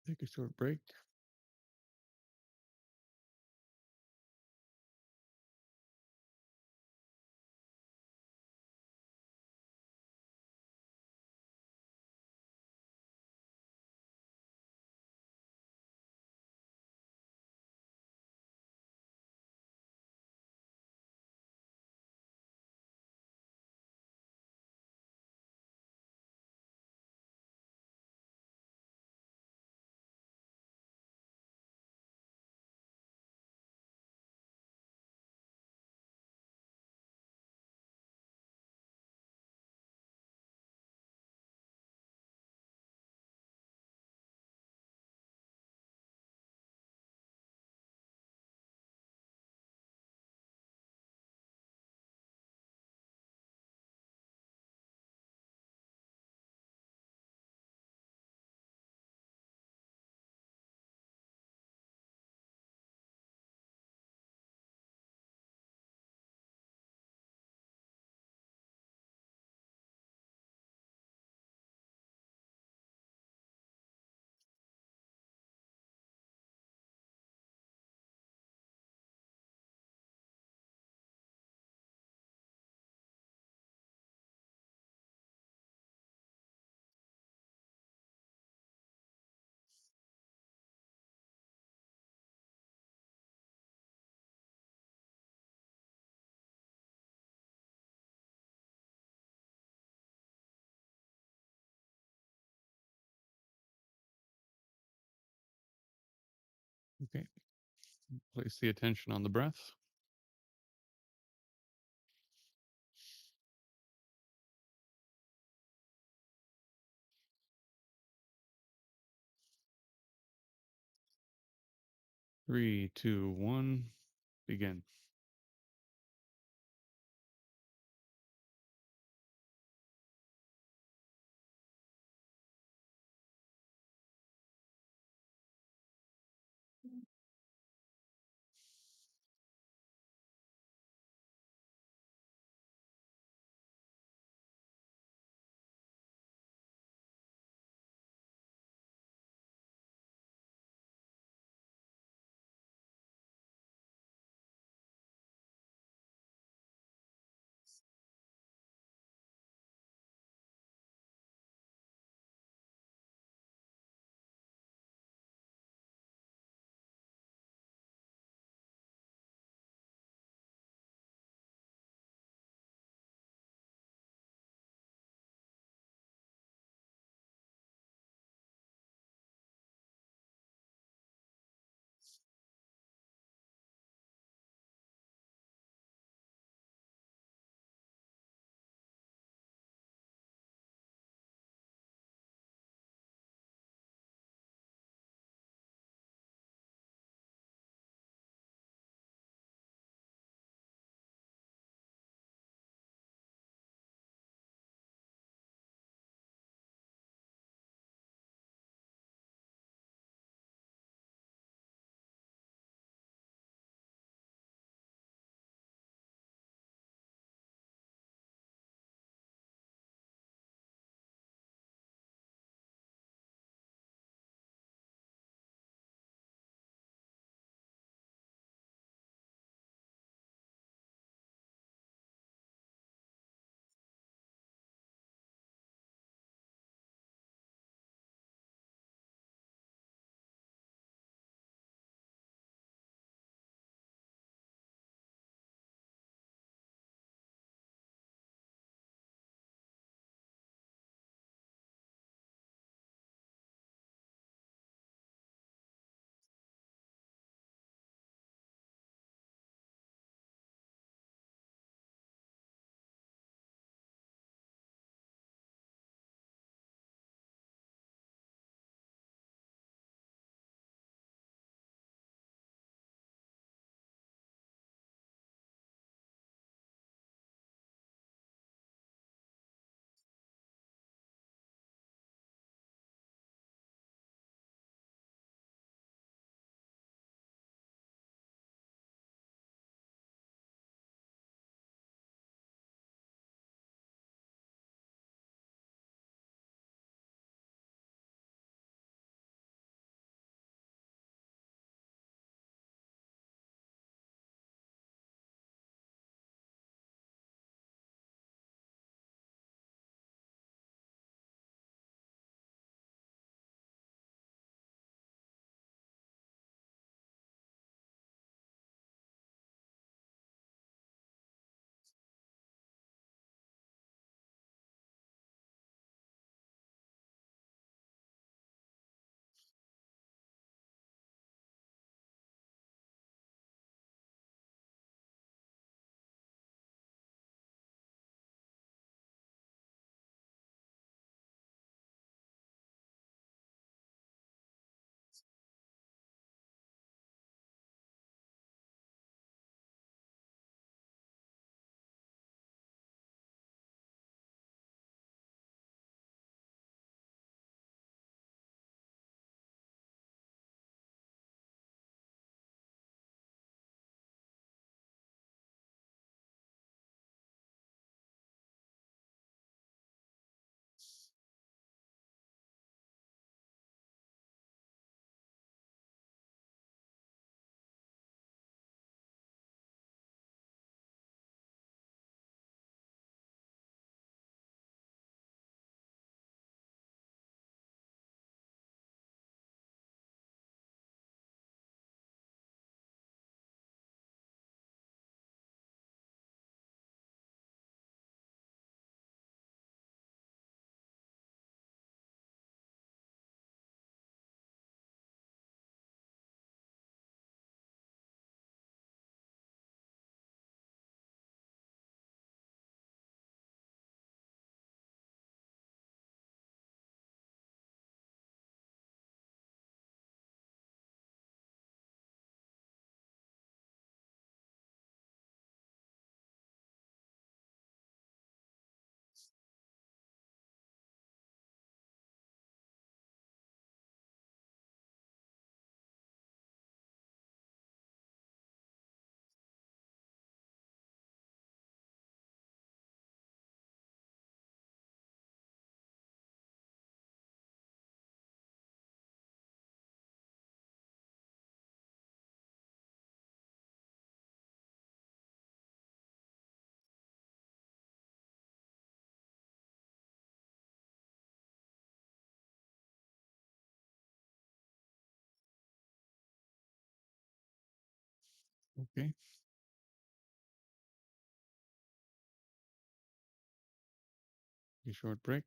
Take a short break. Okay. Place the attention on the breath. 3, 2, 1. Begin. Okay. A short break.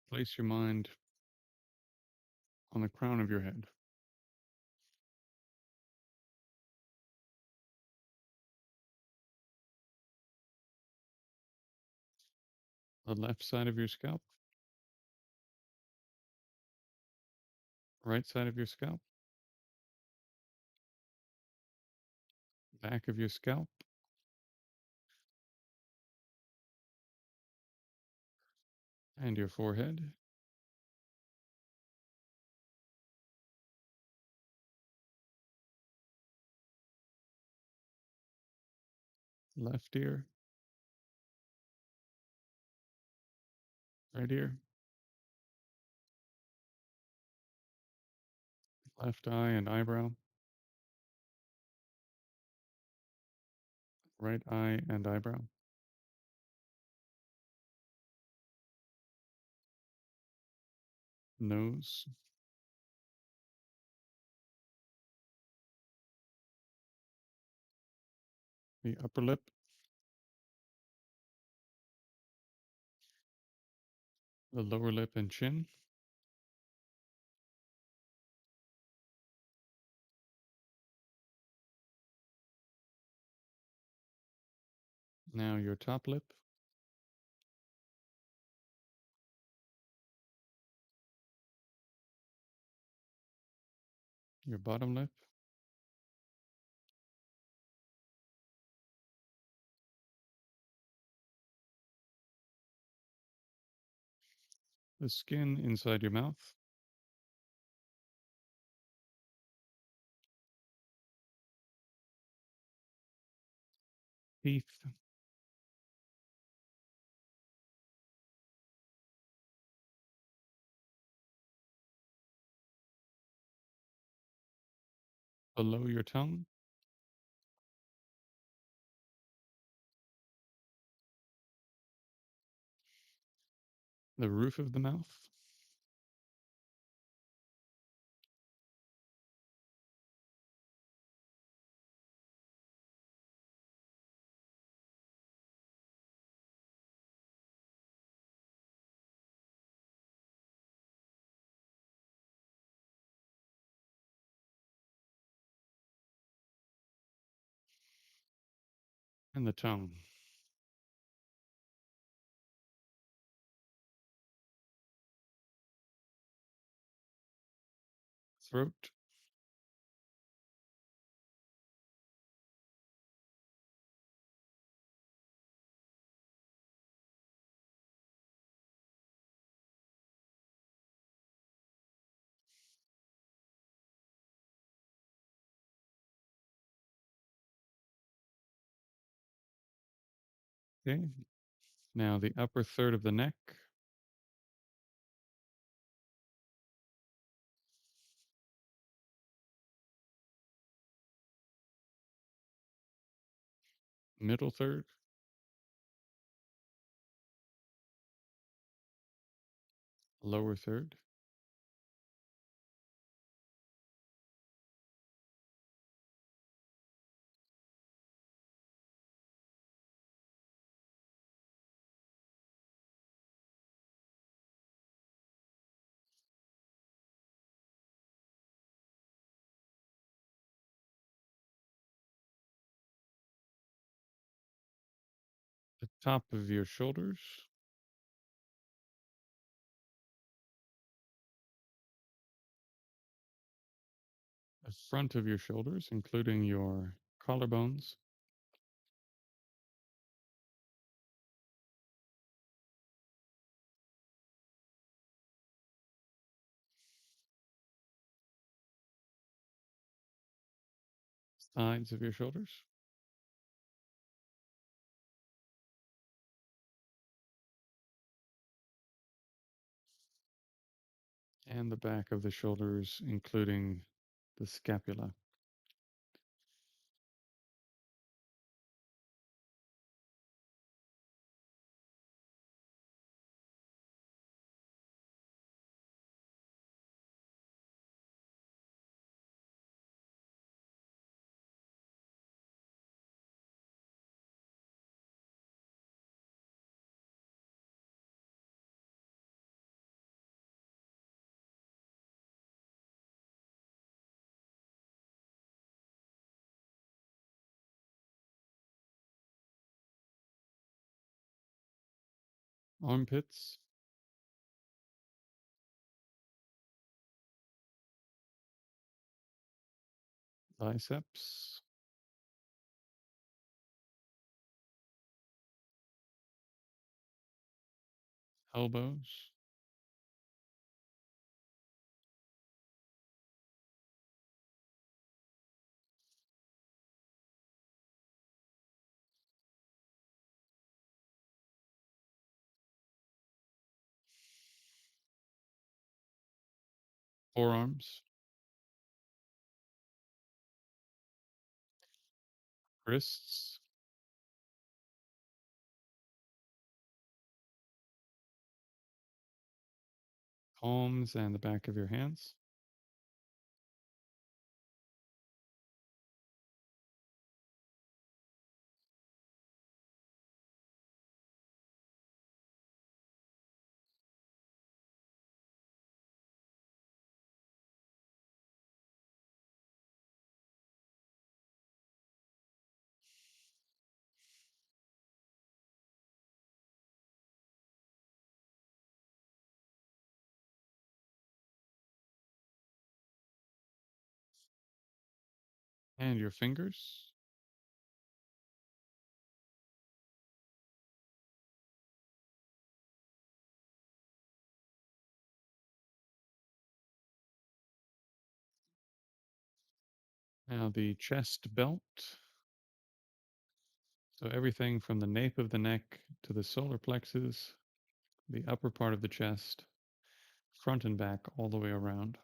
Place your mind on the crown of your head, the left side of your scalp, right side of your scalp, back of your scalp, and your forehead, left ear, right ear, left eye and eyebrow, right eye and eyebrow, nose, the upper lip, the lower lip and chin. Now your top lip, your bottom lip, the skin inside your mouth, teeth, below your tongue, the roof of the mouth, and the tongue, throat, okay. Now the upper third of the neck, middle third, lower third, top of your shoulders, the front of your shoulders, including your collarbones, sides of your shoulders, and the back of the shoulders, including the scapula. Armpits, biceps, elbows, forearms, wrists, palms, and the back of your hands, and your fingers. Now the chest belt. So everything from the nape of the neck to the solar plexus, the upper part of the chest, front and back, all the way around.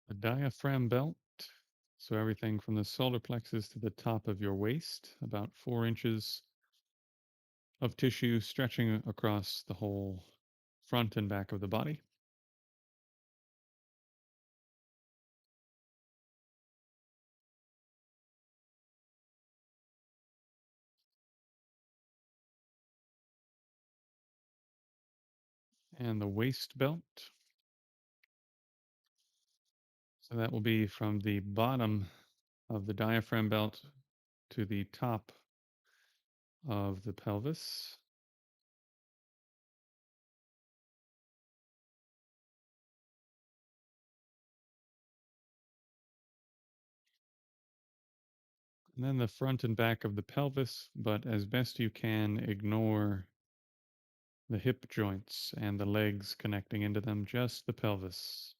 The diaphragm belt. So everything from the solar plexus to the top of your waist, about 4 inches of tissue stretching across the whole front and back of the body. And the waist belt. So that will be from the bottom of the diaphragm belt to the top of the pelvis. And then the front and back of the pelvis, but as best you can, ignore the hip joints and the legs connecting into them, just the pelvis.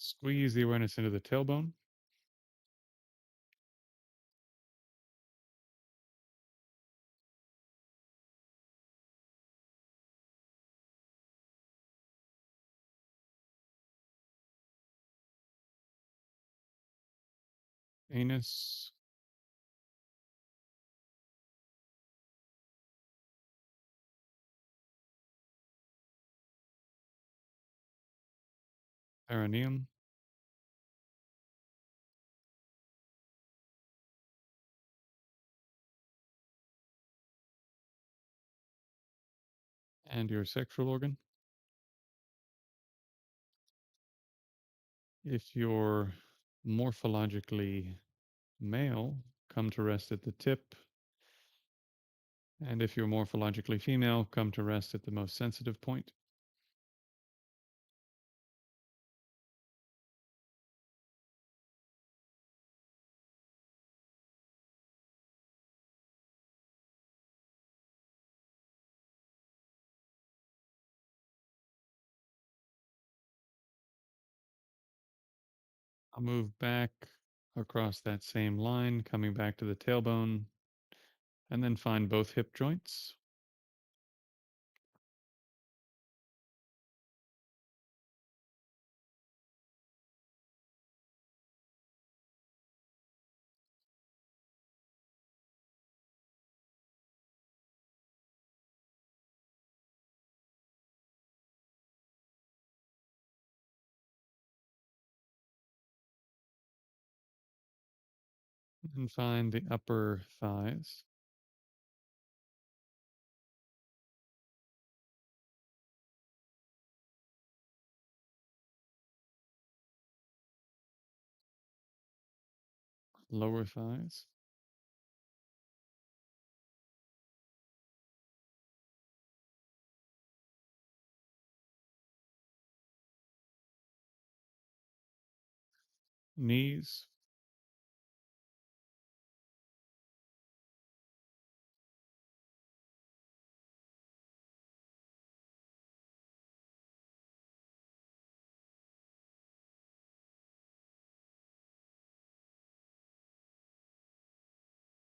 Squeeze the awareness into the tailbone. anus, perineum, and your sexual organ. If you're morphologically male, come to rest at the tip. And if you're morphologically female, come to rest at the most sensitive point. I'll move back across that same line, coming back to the tailbone, and then find both hip joints. And find the upper thighs, lower thighs, knees,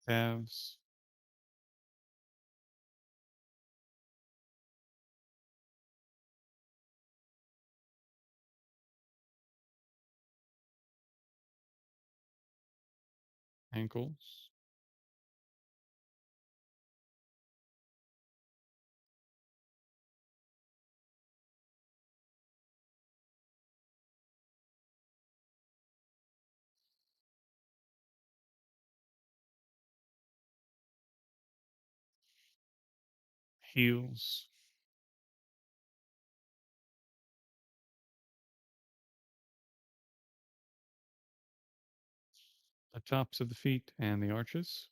calves, ankles, heels, the tops of the feet, and the arches,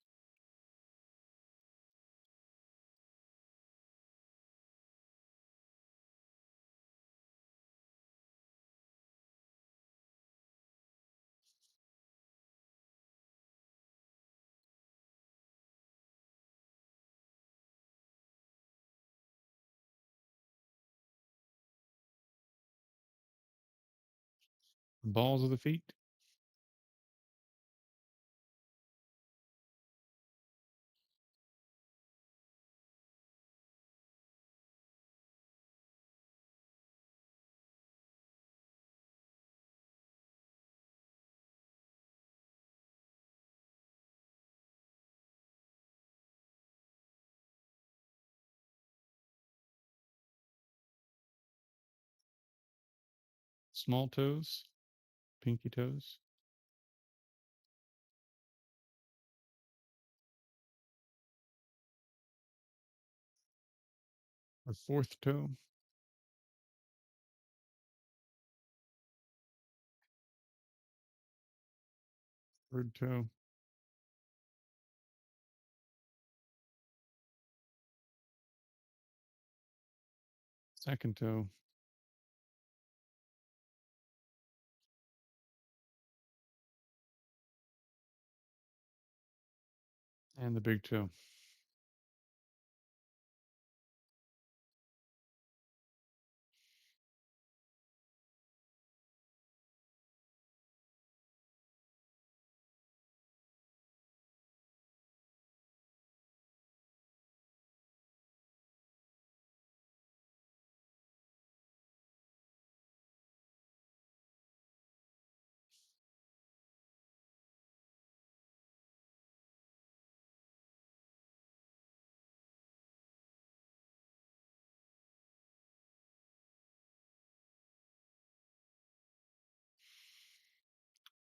balls of the feet, small toes, pinky toes, or fourth toe, third toe, second toe, and the big toe.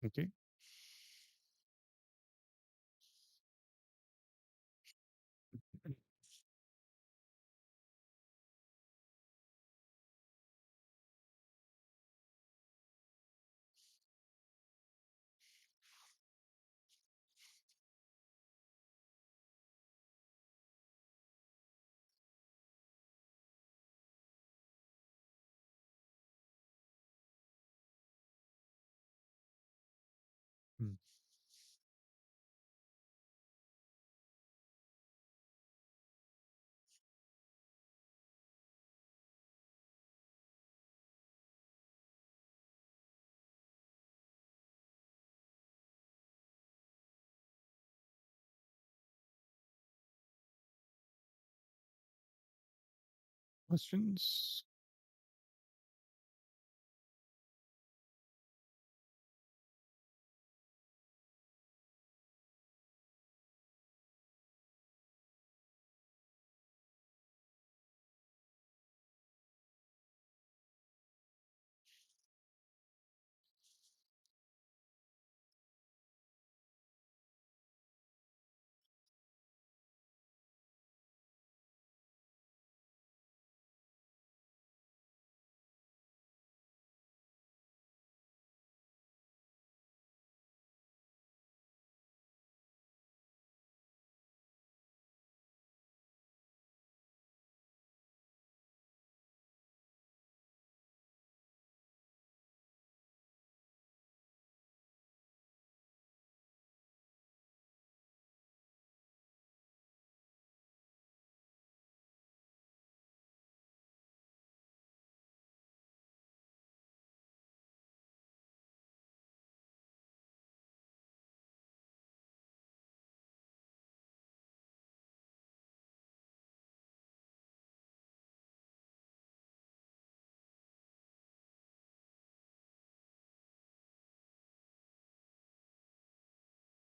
Okay. Mm. Questions?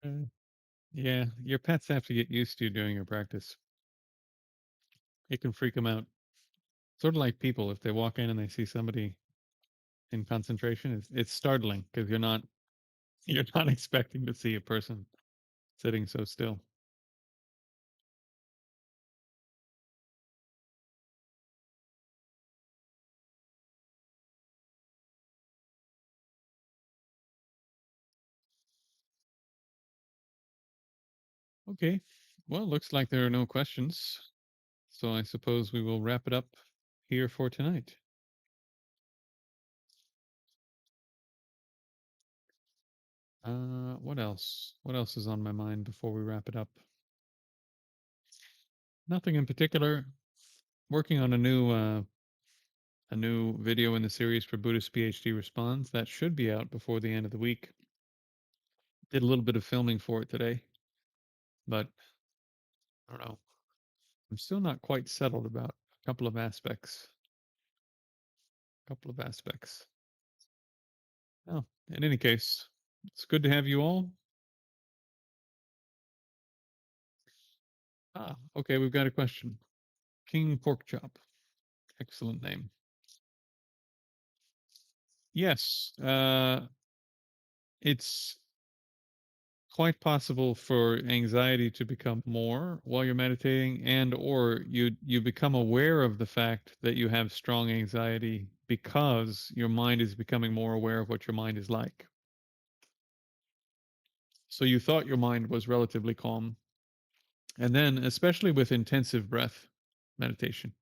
Uh, yeah, your pets have to get used to you doing your practice. It can freak them out. Sort of like people, if they walk in and they see somebody in concentration, it's startling because you're not expecting to see a person sitting so still. Okay. Well, looks like there are no questions. So I suppose we will wrap it up here for tonight. What else? What else is on my mind before we wrap it up? Nothing in particular. Working on a new video in the series for Buddhist PhD Responds that should be out before the end of the week. Did a little bit of filming for it today, but I don't know. I'm still not quite settled about a couple of aspects. Couple of aspects. Oh, in any case, it's good to have you all. Okay, we've got a question. King Pork Chop. Excellent name. Yes, it's quite possible for anxiety to become more while you're meditating, and or you become aware of the fact that you have strong anxiety because your mind is becoming more aware of what your mind is like. So you thought your mind was relatively calm, and then especially with intensive breath meditation.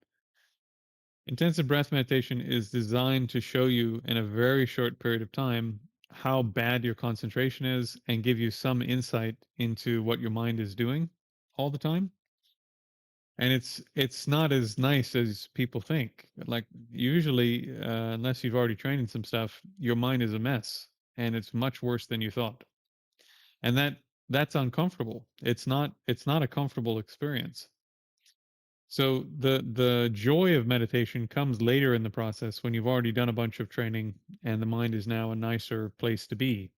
Intensive breath meditation is designed to show you in a very short period of time how bad your concentration is and give you some insight into what your mind is doing all the time. And it's not as nice as people think. Like usually, unless you've already trained in some stuff, your mind is a mess, and it's much worse than you thought. And that's uncomfortable. It's not a comfortable experience. So the joy of meditation comes later in the process when you've already done a bunch of training and the mind is now a nicer place to be.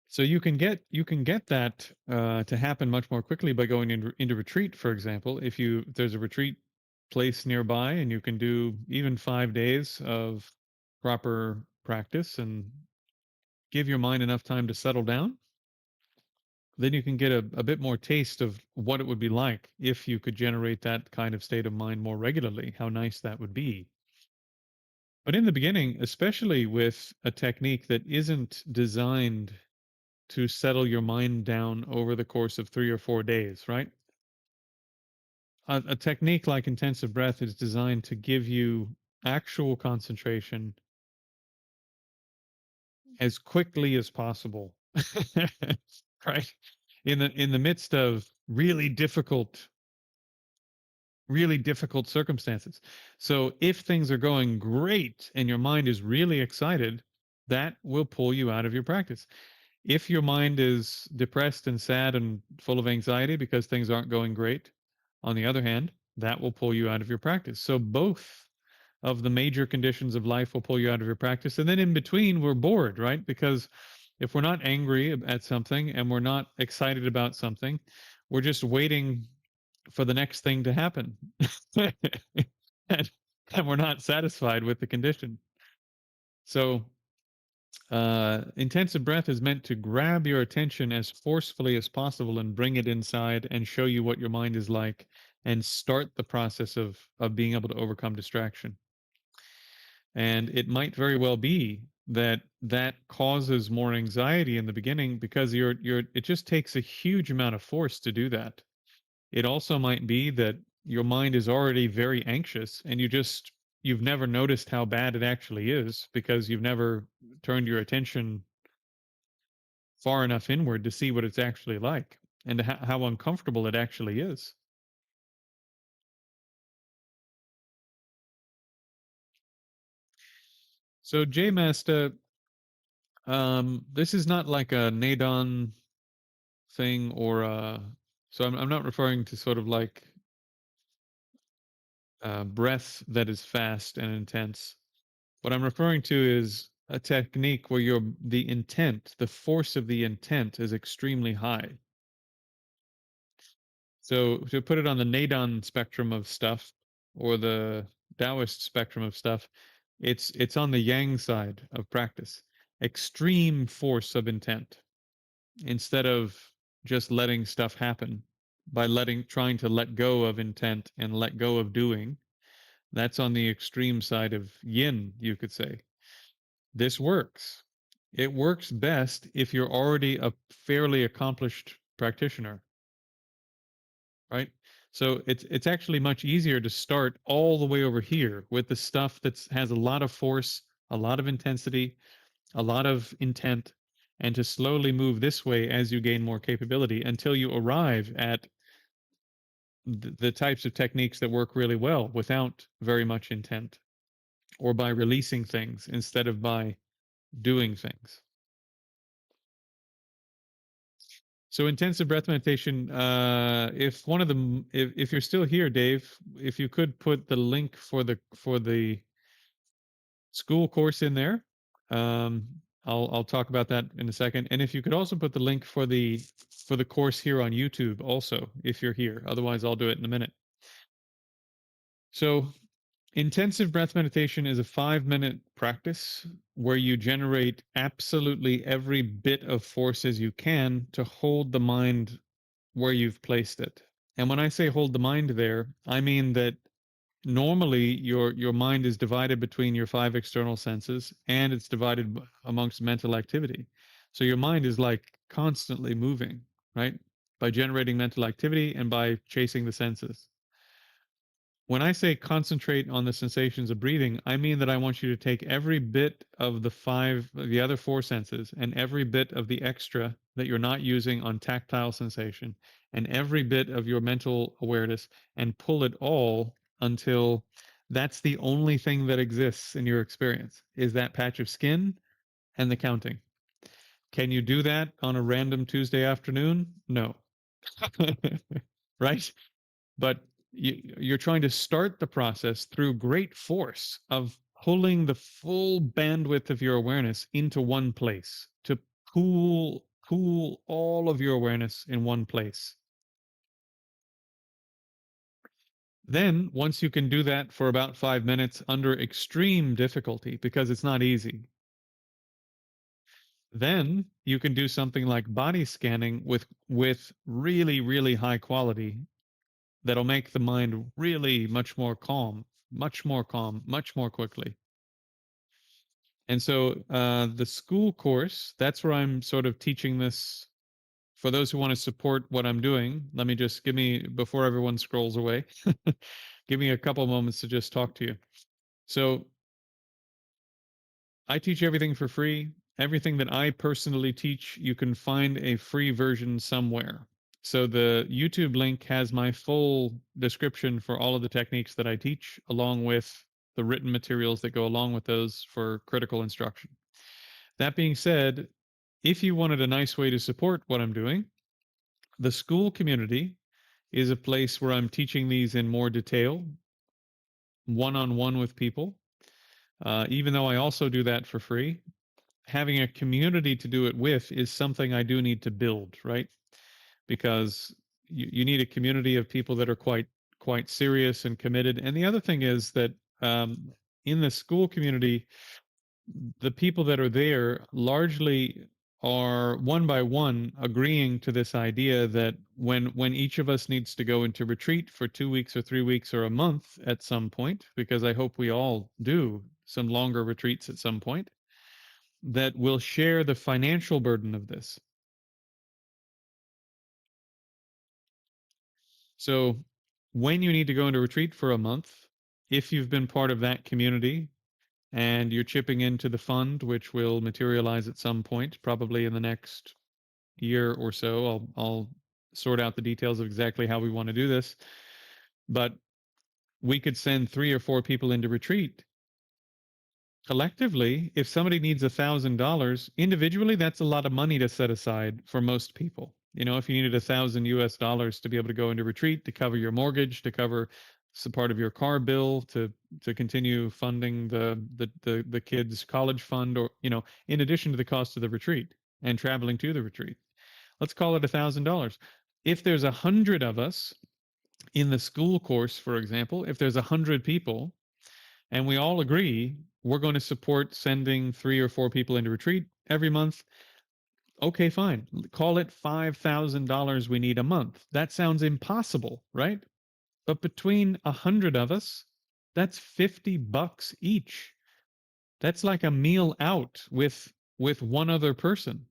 So you can get that to happen much more quickly by going into retreat, for example. If there's a retreat place nearby and you can do even 5 days of proper practice and give your mind enough time to settle down, then you can get a bit more taste of what it would be like if you could generate that kind of state of mind more regularly, how nice that would be. But in the beginning, especially with a technique that isn't designed to settle your mind down over the course of 3 or 4 days, right? A technique like intensive breath is designed to give you actual concentration as quickly as possible. Right? In the midst of really difficult circumstances. So if things are going great and your mind is really excited, that will pull you out of your practice. If your mind is depressed and sad and full of anxiety because things aren't going great, on the other hand, that will pull you out of your practice. So both of the major conditions of life will pull you out of your practice. And then in between, we're bored, right? Because if we're not angry at something and we're not excited about something, we're just waiting for the next thing to happen. and, and we're not satisfied with the condition. So intensive breath is meant to grab your attention as forcefully as possible and bring it inside and show you what your mind is like and start the process of being able to overcome distraction. And it might very well be that that causes more anxiety in the beginning because it just takes a huge amount of force to do that. It also might be that your mind is already very anxious and you've never noticed how bad it actually is because you've never turned your attention far enough inward to see what it's actually like and how uncomfortable it actually is. So J Master, this is not like a Nadon thing or so I'm not referring to sort of like breath that is fast and intense. What I'm referring to is a technique where the intent, the force of the intent is extremely high. So to put it on the Nadon spectrum of stuff or the Taoist spectrum of stuff, it's on the yang side of practice. Extreme force of intent instead of just letting stuff happen by trying to let go of intent and let go of doing. That's on the extreme side of yin, you could say. This works. It works best if you're already a fairly accomplished practitioner, right? So it's actually much easier to start all the way over here with the stuff that has a lot of force, a lot of intensity, a lot of intent, and to slowly move this way as you gain more capability until you arrive at the types of techniques that work really well without very much intent or by releasing things instead of by doing things. So intensive breath meditation. If one of them, if you're still here, Dave, if you could put the link for the school course in there, um, I'll talk about that in a second. And if you could also put the link for the course here on YouTube, also, if you're here. Otherwise, I'll do it in a minute. So intensive breath meditation is a 5-minute practice where you generate absolutely every bit of force as you can to hold the mind where you've placed it. And when I say hold the mind there, I mean that normally your mind is divided between your 5 external senses and it's divided amongst mental activity. So your mind is like constantly moving, right? By generating mental activity and by chasing the senses. When I say concentrate on the sensations of breathing, I mean that I want you to take every bit of the other 4 senses, and every bit of the extra that you're not using on tactile sensation, and every bit of your mental awareness, and pull it all until that's the only thing that exists in your experience is that patch of skin and the counting. Can you do that on a random Tuesday afternoon? No. Right? But you're trying to start the process through great force of pulling the full bandwidth of your awareness into one place to pool all of your awareness in one place. Then once you can do that for about 5 minutes under extreme difficulty because it's not easy, Then you can do something like body scanning with really, really high quality that'll make the mind really much more calm, much more quickly. And so the school course, that's where I'm sort of teaching this for those who want to support what I'm doing. Let me just give me, before everyone scrolls away, give me a couple moments to just talk to you. So I teach everything for free. Everything that I personally teach, you can find a free version somewhere. So the YouTube link has my full description for all of the techniques that I teach, along with the written materials that go along with those for critical instruction. That being said, if you wanted a nice way to support what I'm doing, the school community is a place where I'm teaching these in more detail, one on one with people. Even though I also do that for free, having a community to do it with is something I do need to build, right? Because you need a community of people that are quite serious and committed. And the other thing is that in the school community, the people that are there largely are one by one agreeing to this idea that when each of us needs to go into retreat for 2 weeks or 3 weeks or a month at some point, because I hope we all do some longer retreats at some point, that will share the financial burden of this. So when you need to go into retreat for a month, if you've been part of that community and you're chipping into the fund, which will materialize at some point, probably in the next year or so, I'll sort out the details of exactly how we want to do this. But we could send 3 or 4 people into retreat collectively. If somebody needs $1,000 individually, that's a lot of money to set aside for most people. You know, if you needed $1,000 to be able to go into retreat, to cover your mortgage, to cover some part of your car bill, to continue funding the kids' college fund, or in addition to the cost of the retreat and traveling to the retreat, let's call it $1,000. If there's 100 of us in the school course, for example, if there's 100 people, and we all agree we're going to support sending 3 or 4 people into retreat every month, okay, fine. Call it $5,000 we need a month. That sounds impossible, right? But between 100 of us, that's $50 each. That's like a meal out with one other person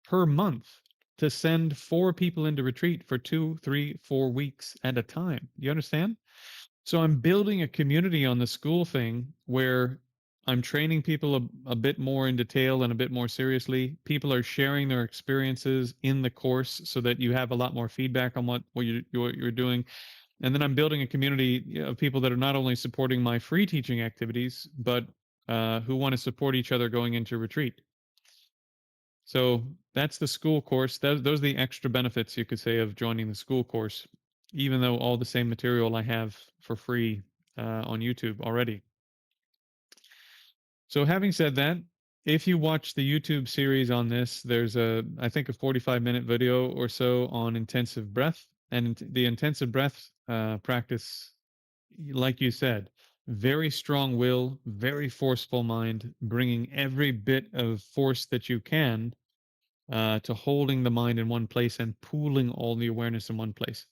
per month to send 4 people into retreat for 2, 3, 4 weeks at a time. You understand? So I'm building a community on the school thing where I'm training people a bit more in detail and a bit more seriously. People are sharing their experiences in the course so that you have a lot more feedback on what you're doing. And then I'm building a community of people that are not only supporting my free teaching activities, but who want to support each other going into retreat. So that's the school course. Those are the extra benefits, you could say, of joining the school course, even though all the same material I have for free on YouTube already. So having said that, if you watch the YouTube series on this, there's I think a 45-minute video or so on intensive breath. And the intensive breath practice, like you said, very strong will, very forceful mind, bringing every bit of force that you can to holding the mind in one place and pooling all the awareness in one place.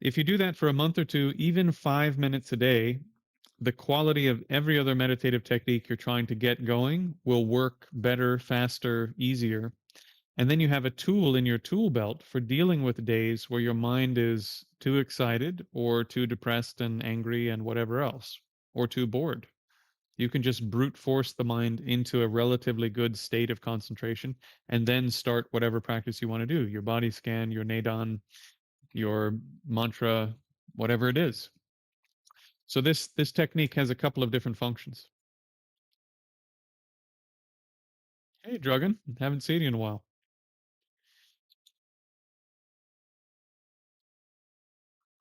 If you do that for a month or two, even 5 minutes a day, the quality of every other meditative technique you're trying to get going will work better, faster, easier. And then you have a tool in your tool belt for dealing with days where your mind is too excited or too depressed and angry and whatever else, or too bored. You can just brute force the mind into a relatively good state of concentration and then start whatever practice you want to do, your body scan, your Nadon, your mantra, whatever it is. So this technique has a couple of different functions. Hey, Dragon, haven't seen you in a while.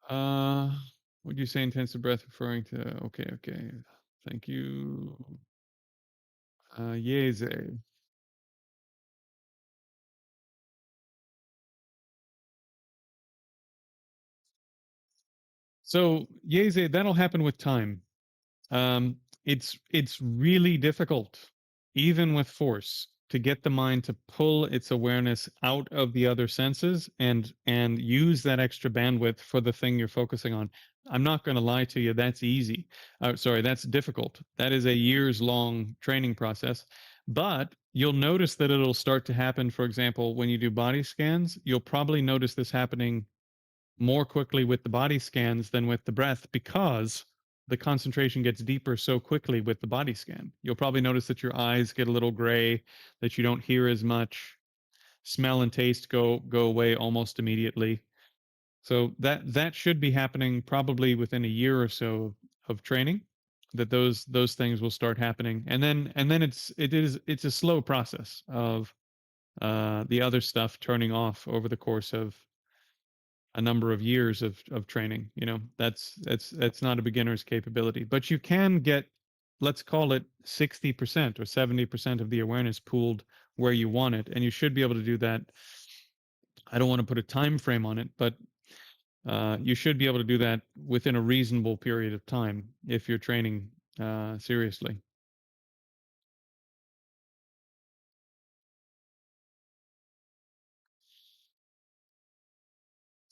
Uh, what do you say intensive breath referring to? Okay. Thank you. Yeze. So Yeze, that'll happen with time. It's really difficult, even with force, to get the mind to pull its awareness out of the other senses and use that extra bandwidth for the thing you're focusing on. I'm not going to lie to you, that's easy. Sorry, that's difficult. That is a years long training process. But you'll notice that it'll start to happen. For example, when you do body scans, you'll probably notice this happening more quickly with the body scans than with the breath because the concentration gets deeper so quickly with the body scan. You'll probably notice that your eyes get a little gray, that you don't hear as much, smell and taste go away almost immediately. So that should be happening probably within a year or so of training, that those things will start happening. And then it's a slow process of the other stuff turning off over the course of a number of years of training. That's not a beginner's capability, but you can get, let's call it 60% or 70% of the awareness pooled where you want it, and you should be able to do that. I don't want to put a time frame on it, but you should be able to do that within a reasonable period of time if you're training seriously.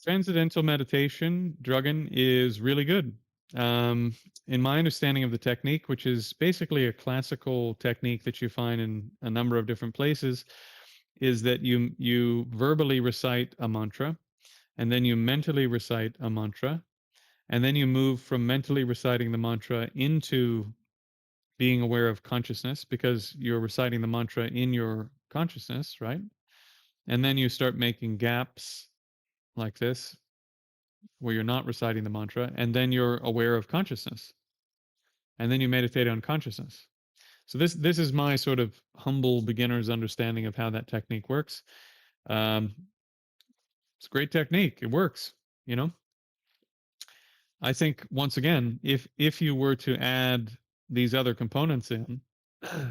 Transcendental meditation, Drugin, is really good. Um, in my understanding of the technique, which is basically a classical technique that you find in a number of different places, is that you verbally recite a mantra, and then you mentally recite a mantra, and then you move from mentally reciting the mantra into being aware of consciousness because you're reciting the mantra in your consciousness, right? And then you start making gaps like this where you're not reciting the mantra, and then you're aware of consciousness, and then you meditate on consciousness. So this is my sort of humble beginner's understanding of how that technique works. Um, it's a great technique. It works. You know, I think once again, if you were to add these other components in,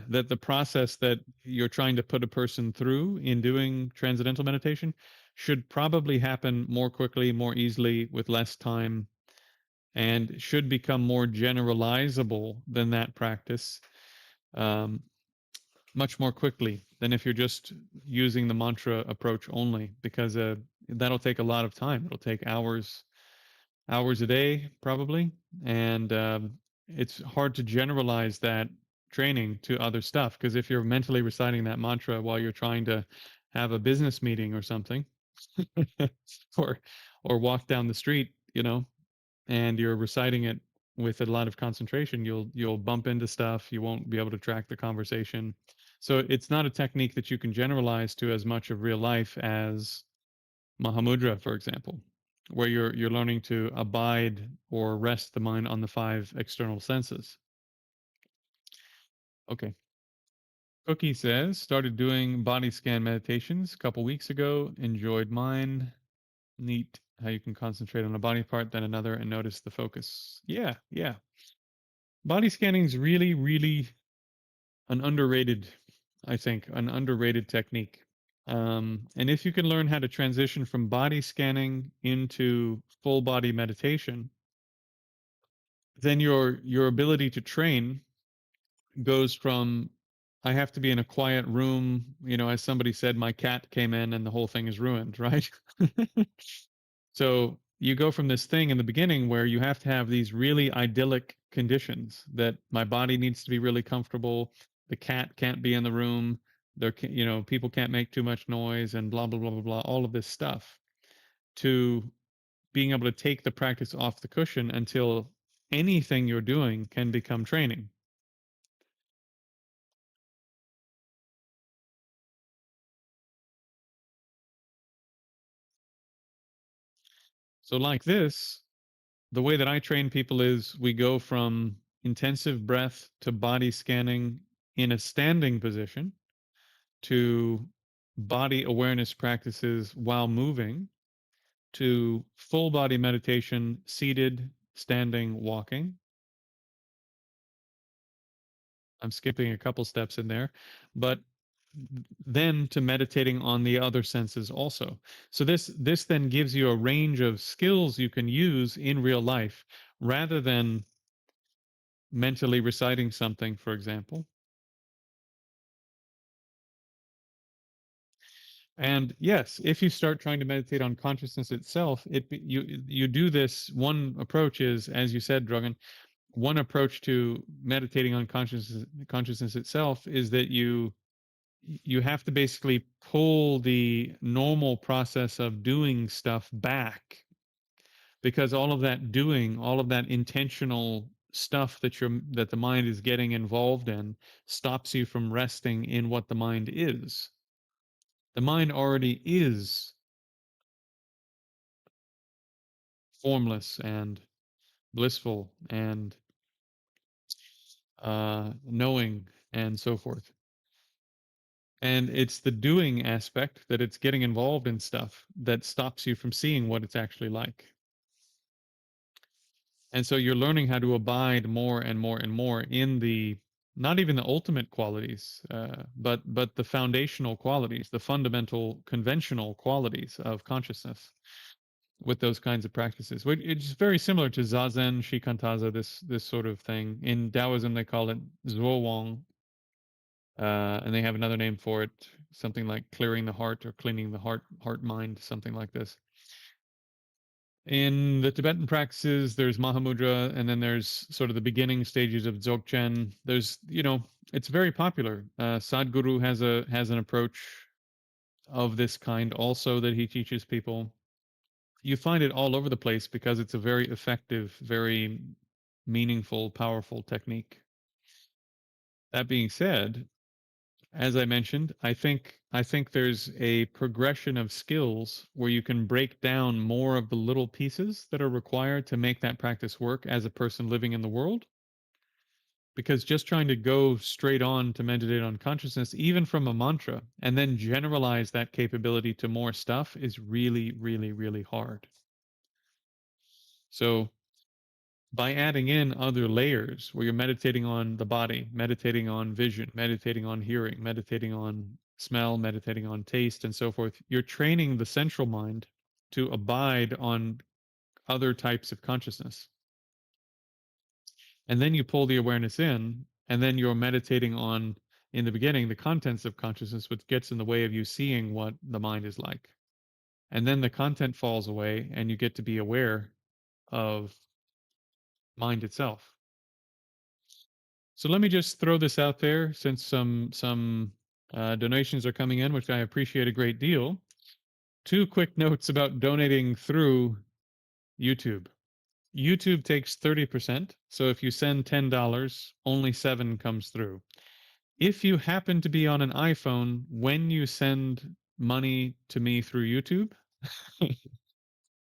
that the process that you're trying to put a person through in doing transcendental meditation should probably happen more quickly, more easily, with less time, and should become more generalizable than that practice um, much more quickly than if you're just using the mantra approach only, because that'll take a lot of time. It'll take hours a day probably, and it's hard to generalize that training to other stuff, because if you're mentally reciting that mantra while you're trying to have a business meeting or something, or walk down the street, and you're reciting it with a lot of concentration, you'll bump into stuff. You won't be able to track the conversation. So it's not a technique that you can generalize to as much of real life as Mahamudra, for example, where you're learning to abide or rest the mind on the five external senses. Okay. Cookie says, started doing body scan meditations a couple weeks ago. Enjoyed mine. Neat how you can concentrate on a body part, then another, and notice the focus. Yeah, yeah. Body scanning is really, really an underrated, I think, an underrated technique. And if you can learn how to transition from body scanning into full body meditation, then your ability to train goes from, I have to be in a quiet room, as somebody said, my cat came in and the whole thing is ruined, right? So you go from this thing in the beginning where you have to have these really idyllic conditions, that my body needs to be really comfortable, the cat can't be in the room, people can't make too much noise, and blah blah blah blah blah, all of this stuff, to being able to take the practice off the cushion until anything you're doing can become training. So like this, the way that I train people is we go from intensive breath to body scanning in a standing position, to body awareness practices while moving, to full body meditation, seated, standing, walking. I'm skipping a couple steps in there, but then to meditating on the other senses also. So this then gives you a range of skills you can use in real life, rather than mentally reciting something, for example. And yes, if you start trying to meditate on consciousness itself, you do this. One approach is, as you said, Drogon, one approach to meditating on consciousness itself is that you have to basically pull the normal process of doing stuff back, because all of that doing, all of that intentional stuff that the mind is getting involved in stops you from resting in what the mind is. The mind already is formless and blissful and knowing and so forth. And it's the doing aspect that it's getting involved in stuff that stops you from seeing what it's actually like. And so you're learning how to abide more and more and more in the, not even the ultimate qualities, but the foundational qualities, the fundamental conventional qualities of consciousness with those kinds of practices. It's very similar to Zazen, Shikantaza, this sort of thing. In Taoism, they call it Zuowang, and they have another name for it, something like clearing the heart or cleaning the heart mind, something like this. In the Tibetan practices, there's Mahamudra, and then there's sort of the beginning stages of Dzogchen. There's, it's very popular. Sadhguru has an approach of this kind also that he teaches people. You find it all over the place because it's a very effective, very meaningful, powerful technique. That being said, as I mentioned, I think there's a progression of skills where you can break down more of the little pieces that are required to make that practice work as a person living in the world. Because just trying to go straight on to meditate on consciousness, even from a mantra, and then generalize that capability to more stuff is really, really, really hard. So by adding in other layers where you're meditating on the body, meditating on vision, meditating on hearing, meditating on smell, meditating on taste, and so forth, you're training the central mind to abide on other types of consciousness. And then you pull the awareness in, and then you're meditating on, in the beginning, the contents of consciousness, which gets in the way of you seeing what the mind is like. And then the content falls away, and you get to be aware of mind itself. So let me just throw this out there, since some donations are coming in, which I appreciate a great deal. 2 quick notes about donating through YouTube. YouTube takes 30%. So if you send $10, only 7 comes through. If you happen to be on an iPhone when you send money to me through YouTube,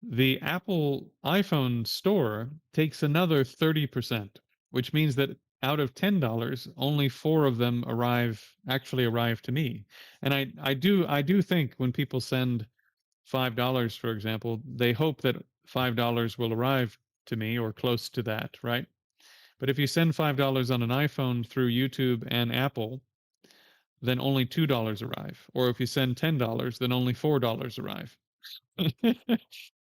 the Apple iPhone store takes another 30%, which means that out of $10, only 4 of them actually arrive to me. And I do think when people send $5, for example, they hope that $5 will arrive to me or close to that, right? But if you send $5 on an iPhone through YouTube and Apple, then only $2 arrive. Or if you send $10, then only $4 arrive.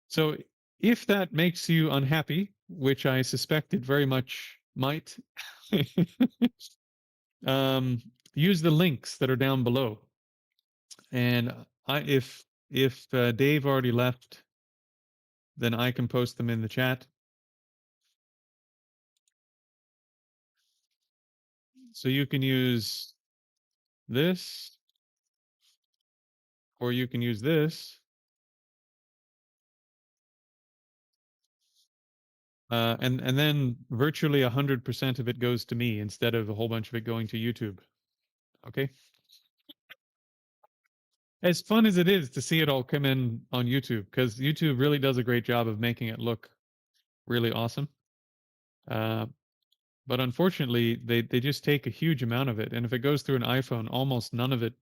So if that makes you unhappy, which I suspect it very much might, um, use the links that are down below. And if Dave already left, then I can post them in the chat. So you can use this, or you can use this. And then virtually 100% of it goes to me instead of a whole bunch of it going to YouTube. Okay. As fun as it is to see it all come in on YouTube, because YouTube really does a great job of making it look really awesome. Uh, but unfortunately, they just take a huge amount of it, and if it goes through an iPhone, almost none of it,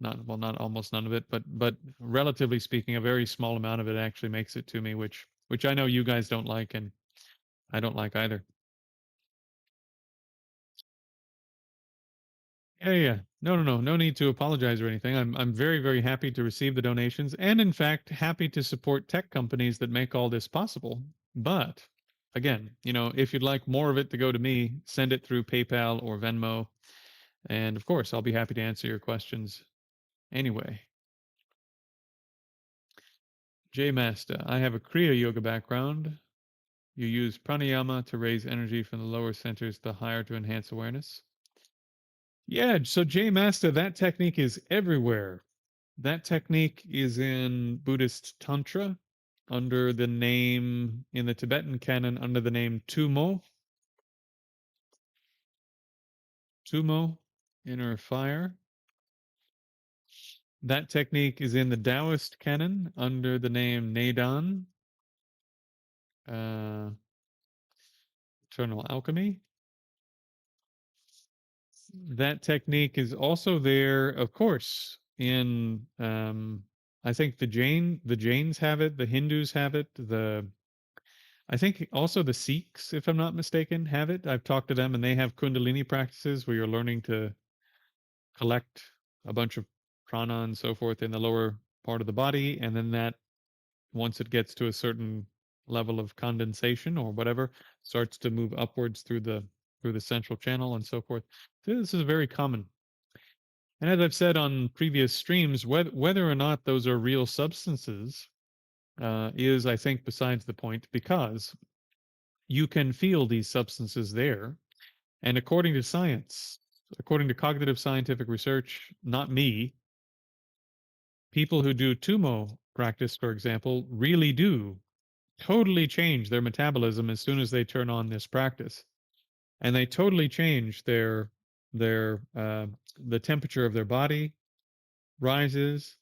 not almost none of it, but relatively speaking, a very small amount of it actually makes it to me, which I know you guys don't like, and I don't like either. Yeah, yeah. No need to apologize or anything. I'm very, very happy to receive the donations, and in fact, happy to support tech companies that make all this possible. But again, if you'd like more of it to go to me, send it through PayPal or Venmo, and of course, I'll be happy to answer your questions anyway. J Master, I have a Kriya Yoga background. You use pranayama to raise energy from the lower centers to higher to enhance awareness. Yeah, so J Master, that technique is everywhere. That technique is in Buddhist Tantra under the name, in the Tibetan canon, under the name Tumo. Tumo, inner fire. That technique is in the Taoist canon under the name Neidan, uh, eternal alchemy. That technique is also there, of course, in I think the Jains have it, the Hindus have it, the I think also the Sikhs, if I'm not mistaken, have it. I've talked to them and they have Kundalini practices where you're learning to collect a bunch of prana and so forth in the lower part of the body, and then that once it gets to a certain level of condensation or whatever, starts to move upwards through the central channel and so forth. So this is very common. And as I've said on previous streams, whether or not those are real substances is, I think, besides the point, because you can feel these substances there. And according to science, according to cognitive scientific research, not me, people who do tumo practice, for example, really do totally change their metabolism as soon as they turn on this practice. And they totally change their the temperature of their body rises,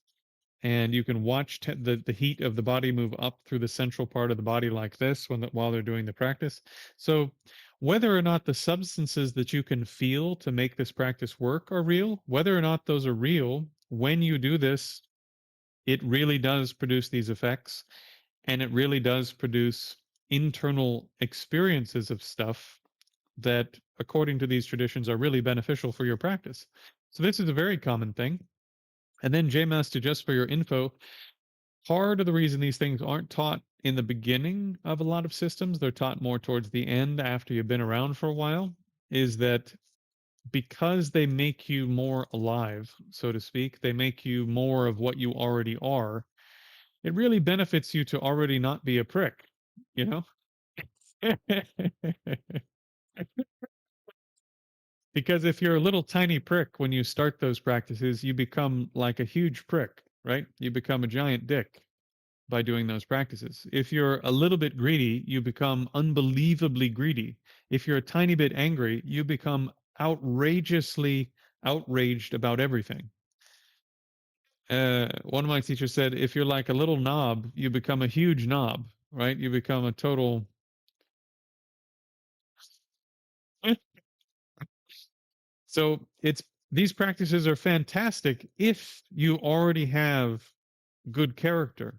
and you can watch the heat of the body move up through the central part of the body like this while they're doing the practice. So whether or not the substances that you can feel to make this practice work are real, whether or not those are real, when you do this, it really does produce these effects, and it really does produce internal experiences of stuff that, according to these traditions, are really beneficial for your practice. So this is a very common thing. And then JMaster, just for your info, part of the reason these things aren't taught in the beginning of a lot of systems, they're taught more towards the end after you've been around for a while, is that because they make you more alive, so to speak, they make you more of what you already are. It really benefits you to already not be a prick, you know? Because if you're a little tiny prick when you start those practices, you become like a huge prick, right? You become a giant dick by doing those practices. If you're a little bit greedy, you become unbelievably greedy. If you're a tiny bit angry, you become outrageously outraged about everything. One of my teachers said, if you're like a little knob, you become a huge knob, right? You become a total. So it's these practices are fantastic if you already have good character,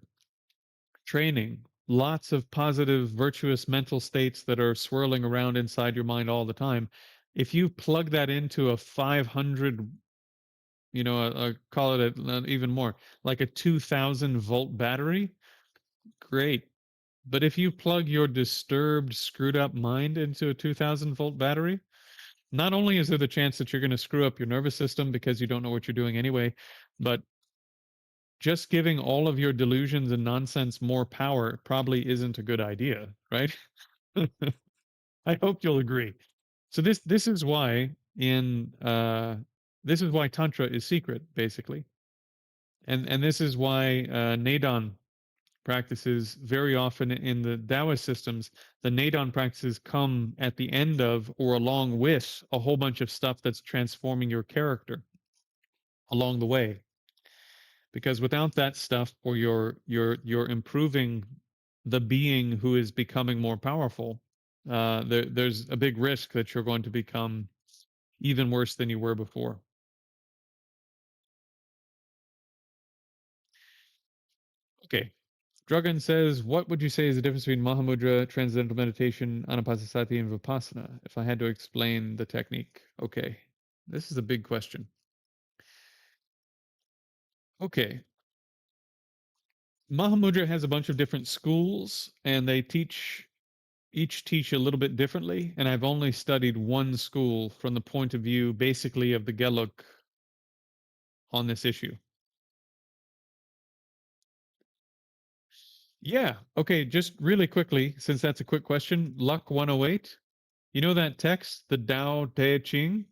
training, lots of positive, virtuous mental states that are swirling around inside your mind all the time. If you plug that into a 500, call it even more, like a 2000-volt battery, great. But if you plug your disturbed, screwed up mind into a 2000-volt battery, not only is there the chance that you're going to screw up your nervous system because you don't know what you're doing anyway, but just giving all of your delusions and nonsense more power probably isn't a good idea, right? I hope you'll agree. So this is why in this is why Tantra is secret, basically. And this is why Neidan practices very often in the Taoist systems, the Neidan practices come at the end of or along with a whole bunch of stuff that's transforming your character along the way. Because without that stuff, or you're improving the being who is becoming more powerful, there's a big risk that you're going to become even worse than you were before. Okay. Dragan says, what would you say is the difference between Mahamudra, Transcendental Meditation, Anapanasati, and Vipassana? If I had to explain the technique. Okay. This is a big question. Okay. Mahamudra has a bunch of different schools, and they each teach a little bit differently. And I've only studied one school from the point of view, basically, of the Gelug on this issue. Yeah. Okay. Just really quickly, since that's a quick question, Luck 108. You know that text, the Tao Te Ching?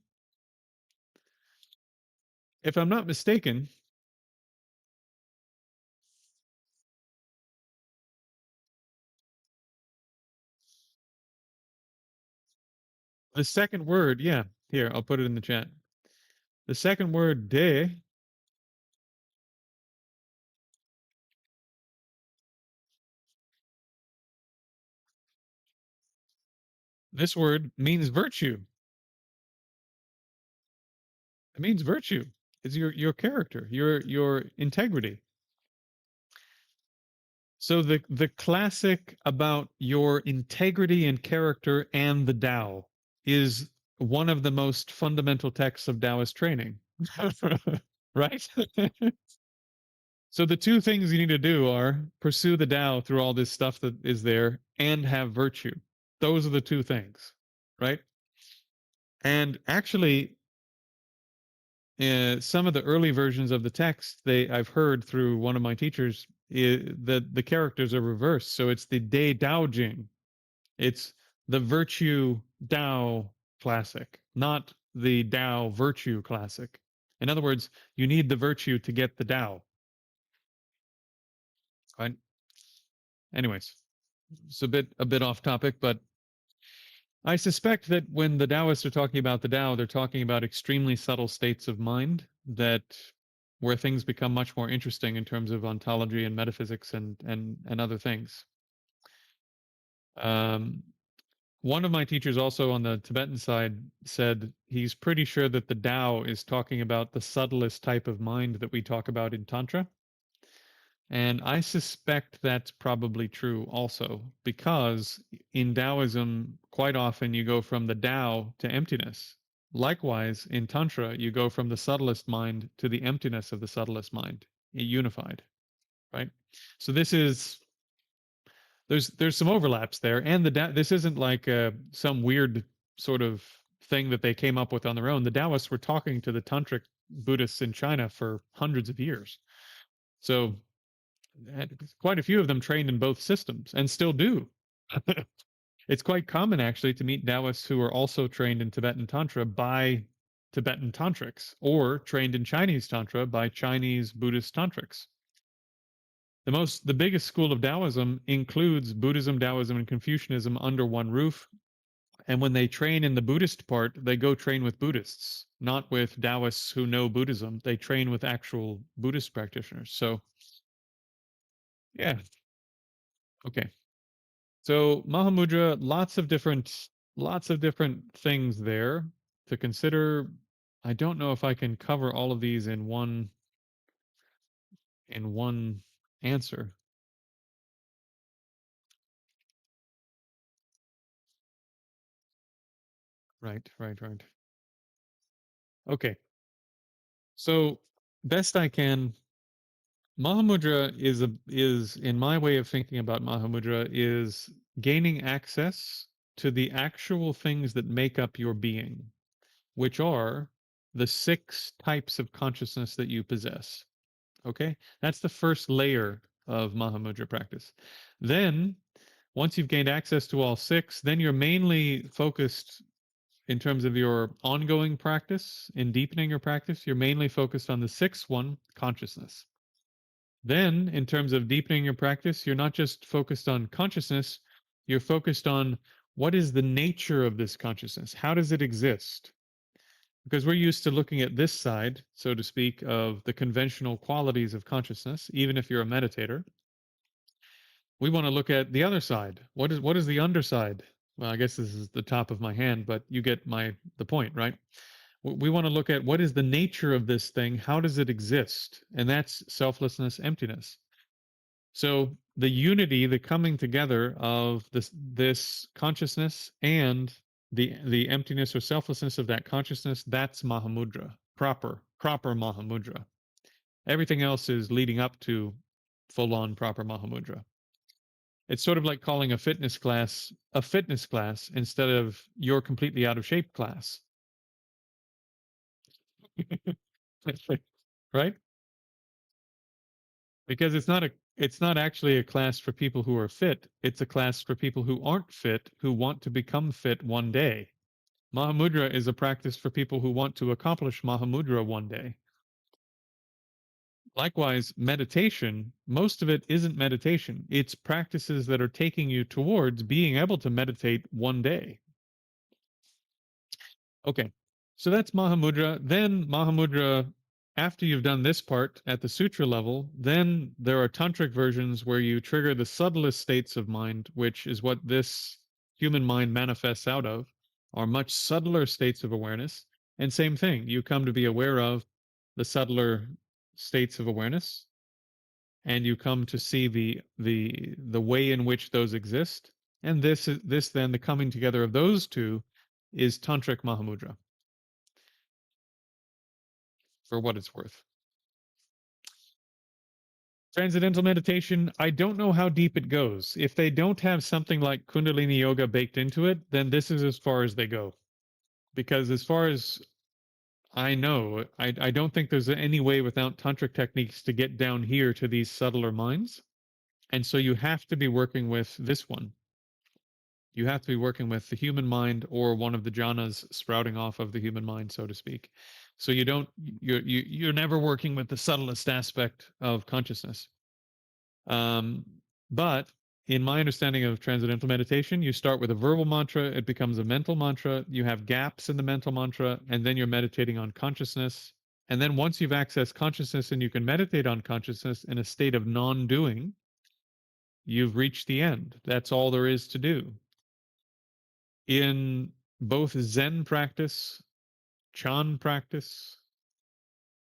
If I'm not mistaken, the second word, yeah, here, I'll put it in the chat. The second word, de, this word means virtue. It means virtue. It's your character, your integrity. So the classic about your integrity and character and the Tao is one of the most fundamental texts of Taoist training. Right? So the two things you need to do are pursue the Tao through all this stuff that is there and have virtue. Those are the two things, right? And actually, some of the early versions of the text, I've heard through one of my teachers, that the characters are reversed. So it's the De Dao Jing. It's the virtue Dao classic, not the Dao virtue classic. In other words, you need the virtue to get the Dao. Right? Anyways, it's a bit off topic, but I suspect that when the Taoists are talking about the Tao, they're talking about extremely subtle states of mind that where things become much more interesting in terms of ontology and metaphysics and other things. Um, One of my teachers, also on the Tibetan side, said he's pretty sure that the Tao is talking about the subtlest type of mind that we talk about in Tantra. And I suspect that's probably true also, because in Taoism, quite often you go from the Tao to emptiness. Likewise, in Tantra, you go from the subtlest mind to the emptiness of the subtlest mind, unified, right? So there's some overlaps there, and this isn't like some weird sort of thing that they came up with on their own. The Taoists were talking to the Tantric Buddhists in China for hundreds of years, so quite a few of them trained in both systems and still do. It's quite common actually to meet Taoists who are also trained in Tibetan Tantra by Tibetan Tantrics or trained in Chinese Tantra by Chinese Buddhist Tantrics. The biggest school of Taoism includes Buddhism, Taoism, and Confucianism under one roof. And when they train in the Buddhist part, they go train with Buddhists, not with Taoists who know Buddhism. They train with actual Buddhist practitioners. So, yeah, okay. So Mahamudra, lots of different things there to consider. I don't know if I can cover all of these in one answer. Right, right, right. Okay. So best I can, Mahamudra is in my way of thinking about Mahamudra is gaining access to the actual things that make up your being, which are the six types of consciousness that you possess. Okay, that's the first layer of Mahamudra practice. Then, once you've gained access to all six, then you're mainly focused in terms of your ongoing practice, in deepening your practice, you're mainly focused on the sixth one, consciousness. Then, in terms of deepening your practice, you're not just focused on consciousness, you're focused on what is the nature of this consciousness? How does it exist? Because we're used to looking at this side, so to speak, of the conventional qualities of consciousness, even if you're a meditator. We want to look at the other side. What is the underside? Well, I guess this is the top of my hand, but you get the point, right? We want to look at what is the nature of this thing, how does it exist? And that's selflessness, emptiness. So the unity, the coming together of this consciousness and the emptiness or selflessness of that consciousness, that's Mahamudra, proper Mahamudra. Everything else is leading up to full on proper Mahamudra. It's sort of like calling a fitness class instead of your completely out of shape class. Right? Because it's not a It's not actually a class for people who are fit. It's a class for people who aren't fit, who want to become fit one day. Mahamudra is a practice for people who want to accomplish Mahamudra one day. Likewise, meditation, most of it isn't meditation. It's practices that are taking you towards being able to meditate one day. Okay, so that's Mahamudra. Then Mahamudra, after you've done this part at the sutra level, then there are tantric versions where you trigger the subtlest states of mind, which is what this human mind manifests out of, are much subtler states of awareness. And same thing, you come to be aware of the subtler states of awareness, and you come to see the way in which those exist. And this then the coming together of those two is tantric Mahamudra, for what it's worth. Transcendental meditation, I don't know how deep it goes. If they don't have something like Kundalini Yoga baked into it, then this is as far as they go. Because as far as I know, I don't think there's any way without tantric techniques to get down here to these subtler minds. And so you have to be working with this one. You have to be working with the human mind or one of the jhanas sprouting off of the human mind, so to speak. So you're never working with the subtlest aspect of consciousness. Um, but in my understanding of transcendental meditation, you start with a verbal mantra, it becomes a mental mantra, you have gaps in the mental mantra, and then you're meditating on consciousness. And then once you've accessed consciousness and you can meditate on consciousness in a state of non doing, you've reached the end. That's all there is to do. In both Zen practice, Chan practice,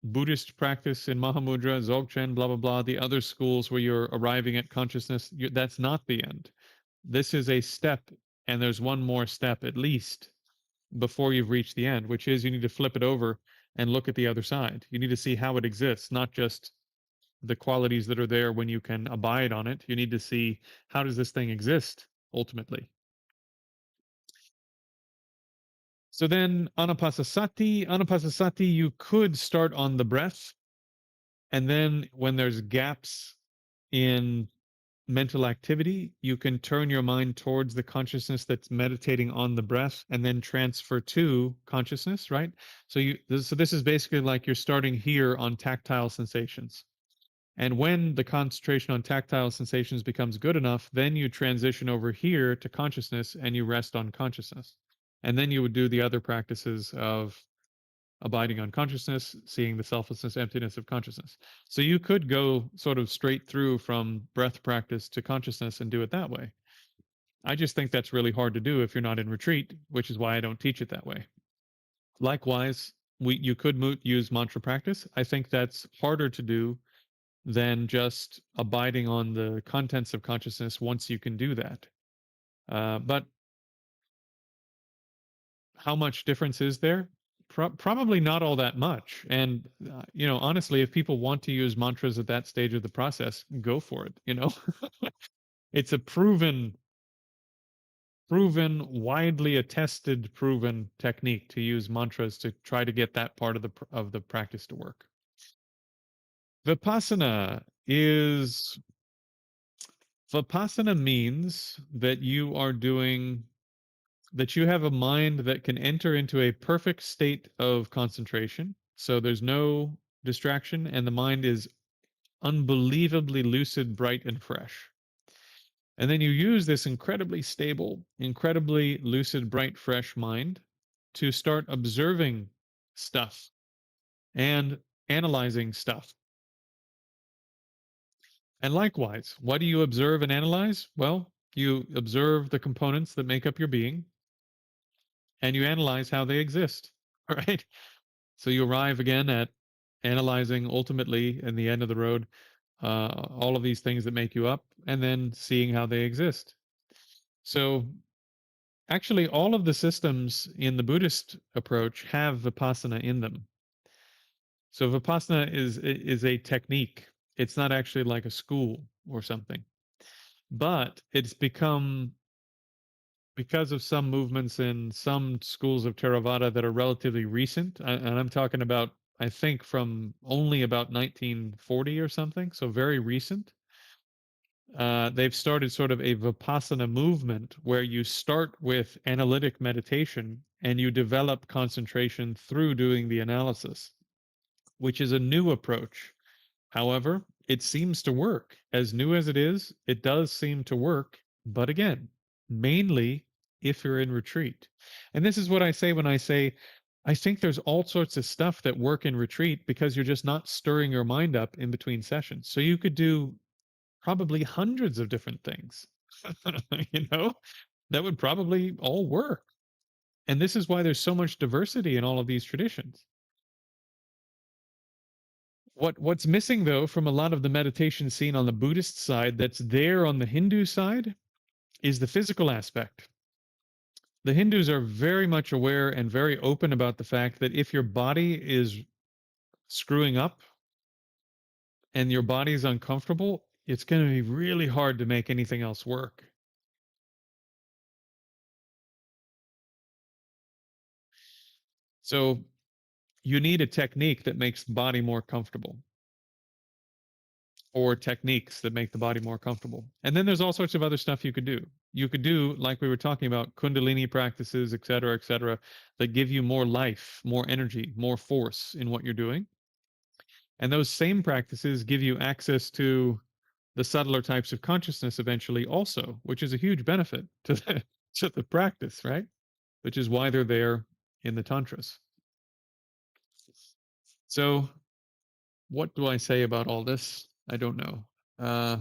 Buddhist practice in Mahamudra, Dzogchen, blah, blah, blah, the other schools where you're arriving at consciousness, that's not the end. This is a step, and there's one more step at least before you've reached the end, which is you need to flip it over and look at the other side. You need to see how it exists, not just the qualities that are there when you can abide on it. You need to see how does this thing exist ultimately. So then Anapanasati, you could start on the breath. And then when there's gaps in mental activity, you can turn your mind towards the consciousness that's meditating on the breath and then transfer to consciousness, right? So this is basically like you're starting here on tactile sensations. And when the concentration on tactile sensations becomes good enough, then you transition over here to consciousness and you rest on consciousness. And then you would do the other practices of abiding on consciousness, seeing the selflessness, emptiness of consciousness. So you could go sort of straight through from breath practice to consciousness and do it that way. I just think that's really hard to do if you're not in retreat, which is why I don't teach it that way. Likewise, you could use mantra practice. I think that's harder to do than just abiding on the contents of consciousness once you can do that. But how much difference is there? Probably not all that much. And honestly, if people want to use mantras at that stage of the process, go for it. It's a proven, widely attested, proven technique to use mantras to try to get that part of the practice to work. Vipassana is Vipassana means that you are doing that you have a mind that can enter into a perfect state of concentration. So there's no distraction, and the mind is unbelievably lucid, bright, and fresh. And then you use this incredibly stable, incredibly lucid, bright, fresh mind to start observing stuff and analyzing stuff. And likewise, what do you observe and analyze? Well, you observe the components that make up your being and you analyze how they exist, right? So you arrive again at analyzing ultimately in the end of the road all of these things that make you up and then seeing how they exist. So actually, all of the systems in the Buddhist approach have Vipassana in them. So Vipassana is a technique. It's not actually like a school or something, but it's become because of some movements in some schools of Theravada that are relatively recent, and I'm talking about, I think, from only about 1940 or something, so very recent. They've started sort of a Vipassana movement where you start with analytic meditation and you develop concentration through doing the analysis, which is a new approach. However, it seems to work. As new as it is, it does seem to work. But again, mainly if you're in retreat. And this is what I say when I say, I think there's all sorts of stuff that work in retreat because you're just not stirring your mind up in between sessions. So you could do probably hundreds of different things, you know, that would probably all work. And this is why there's so much diversity in all of these traditions. What's missing though from a lot of the meditation seen on the Buddhist side that's there on the Hindu side is the physical aspect. The Hindus are very much aware and very open about the fact that if your body is screwing up and your body is uncomfortable, it's going to be really hard to make anything else work. So you need a technique that makes the body more comfortable, or techniques that make the body more comfortable. And then there's all sorts of other stuff you could do. You could do, like we were talking about, Kundalini practices, et cetera, that give you more life, more energy, more force in what you're doing. And those same practices give you access to the subtler types of consciousness eventually also, which is a huge benefit to to the practice, right? Which is why they're there in the tantras. So what do I say about all this? I don't know. Uh,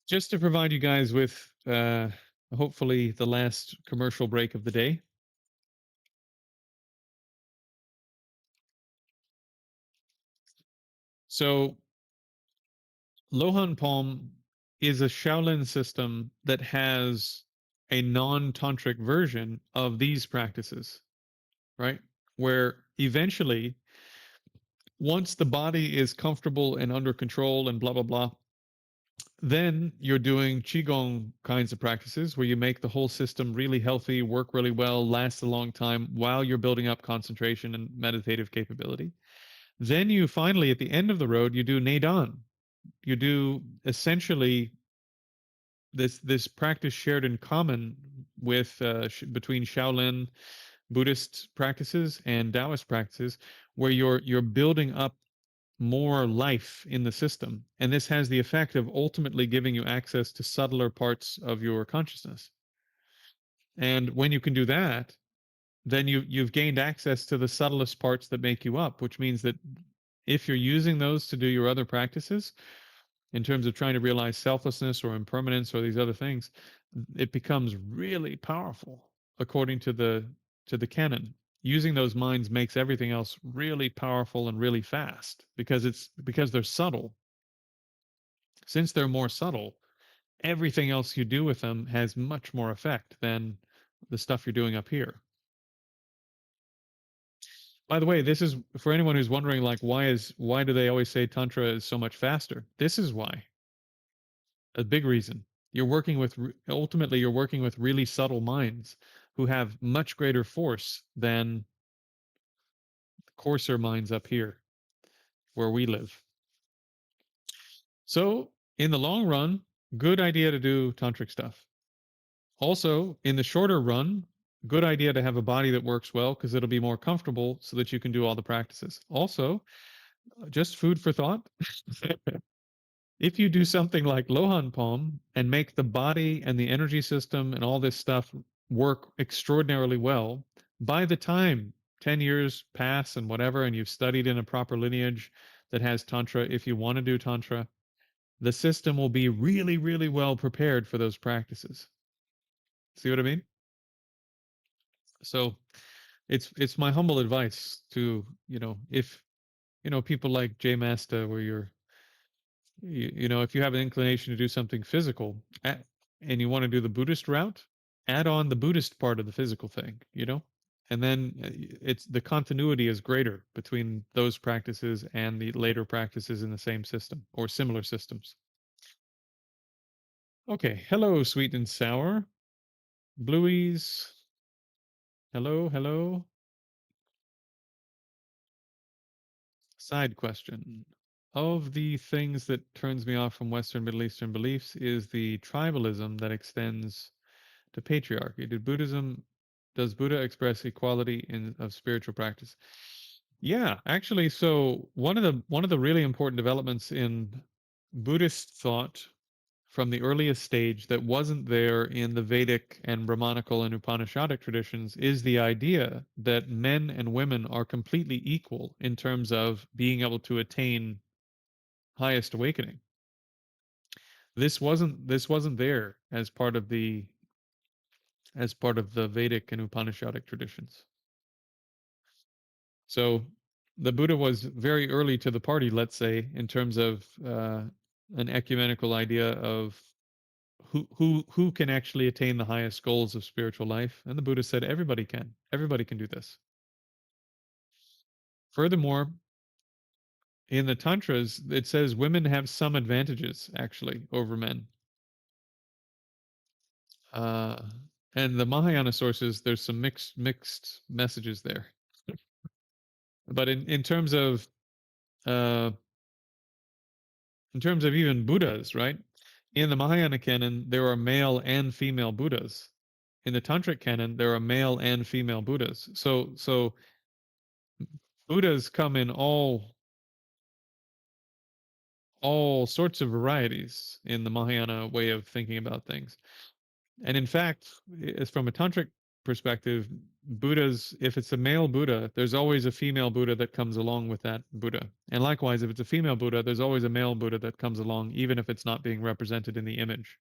just to provide you guys with hopefully the last commercial break of the day. So Lohan Palm is a Shaolin system that has a non-tantric version of these practices, right? Where eventually, once the body is comfortable and under control and blah blah blah, then you're doing qigong kinds of practices where you make the whole system really healthy, work really well, last a long time while you're building up concentration and meditative capability. Then you finally, at the end of the road, you do neidan. You do essentially this practice shared in common with between Shaolin Buddhist practices and Taoist practices, where you're building up more life in the system. And this has the effect of ultimately giving you access to subtler parts of your consciousness. And when you can do that, then you've gained access to the subtlest parts that make you up, which means that if you're using those to do your other practices, in terms of trying to realize selflessness or impermanence or these other things, it becomes really powerful according to the canon. Using those minds makes everything else really powerful and really fast because they're subtle. Since they're more subtle, everything else you do with them has much more effect than the stuff you're doing up here. By the way, this is for anyone who's wondering, like, why do they always say tantra is so much faster? This is why. A big reason. You're working with ultimately you're working with really subtle minds who have much greater force than coarser minds up here where we live. So, in the long run, good idea to do tantric stuff. Also, in the shorter run, good idea to have a body that works well because it'll be more comfortable so that you can do all the practices. Also, just food for thought. If you do something like Lohan Palm and make the body and the energy system and all this stuff work extraordinarily well, by the time 10 years pass and whatever, and you've studied in a proper lineage that has Tantra, if you want to do Tantra, the system will be really, really well prepared for those practices. See what I mean? So it's my humble advice to, if people like Jay Masta, where if you have an inclination to do something physical and you want to do the Buddhist route, add on the Buddhist part of the physical thing. And then it's the continuity is greater between those practices and the later practices in the same system or similar systems. Okay. Hello, sweet and sour. Blueies. Hello, hello. Side question. Of the things that turns me off from Western Middle Eastern beliefs is the tribalism that extends to patriarchy. Does Buddha express equality of spiritual practice? Yeah, actually, so one of the really important developments in Buddhist thought from the earliest stage that wasn't there in the Vedic and Brahmanical and Upanishadic traditions is the idea that men and women are completely equal in terms of being able to attain highest awakening. This wasn't there as part of the Vedic and Upanishadic traditions. So the Buddha was very early to the party, let's say, in terms of an ecumenical idea of who can actually attain the highest goals of spiritual life. And the Buddha said everybody can do this. Furthermore, in the tantras it says women have some advantages actually over men. uh, and the Mahayana sources there's some mixed messages there, but uh, in terms of even Buddhas, right? In the Mahayana canon there are male and female Buddhas. In the Tantric canon there are male and female Buddhas. So Buddhas come in all sorts of varieties in the Mahayana way of thinking about things. And in fact, as from a tantric perspective, Buddhas, if it's a male Buddha, there's always a female Buddha that comes along with that Buddha. And likewise, if it's a female Buddha, there's always a male Buddha that comes along, even if it's not being represented in the image.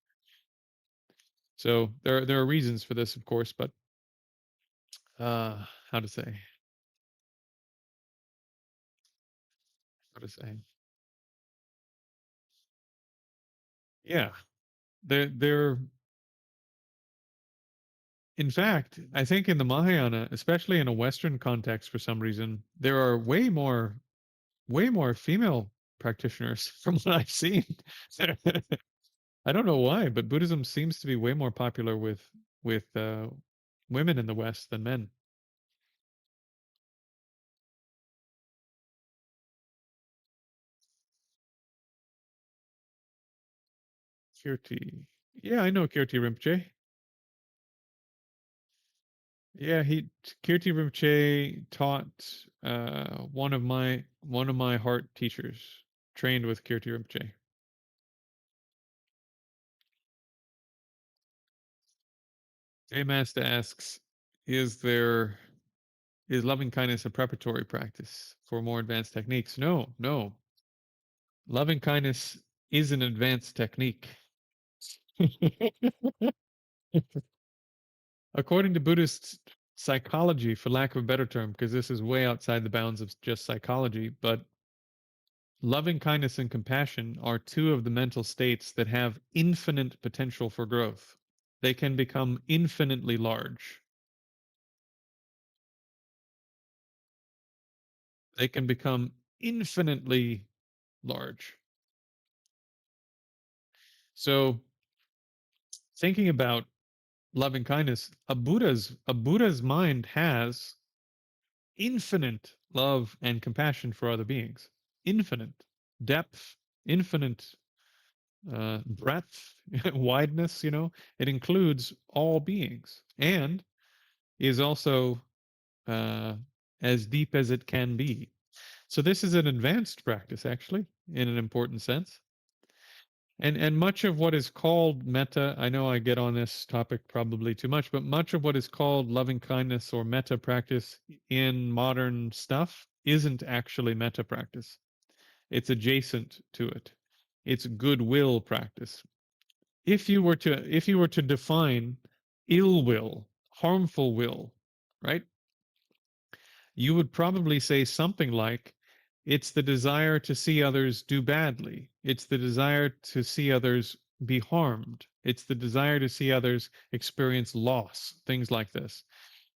So there are reasons for this, of course, but how to say? How to say? Yeah, they're in fact, I think in the Mahayana, especially in a Western context, for some reason, there are way more female practitioners from what I've seen. I don't know why, but Buddhism seems to be way more popular with women in the West than men. Kirti, yeah, I know Kirti Rinpoche. Yeah, he Kirti Rinpoche taught one of my heart teachers, trained with Kirti Rinpoche. Jay Masta asks, is loving kindness a preparatory practice for more advanced techniques? No, no. Loving kindness is an advanced technique. According to Buddhist psychology, for lack of a better term, because this is way outside the bounds of just psychology, but loving kindness and compassion are two of the mental states that have infinite potential for growth. They can become infinitely large. They can become infinitely large. So, thinking about loving kindness, a Buddha's mind has infinite love and compassion for other beings, infinite depth, infinite breadth, wideness. It includes all beings and is also uh, as deep as it can be. So this is an advanced practice, actually, in an important sense. And much of what is called metta, I know I get on this topic probably too much, but much of what is called loving kindness or metta practice in modern stuff isn't actually metta practice. It's adjacent to it. It's goodwill practice. If you were to define ill will, harmful will, right? You would probably say something like, it's the desire to see others do badly. It's the desire to see others be harmed. It's the desire to see others experience loss, things like this.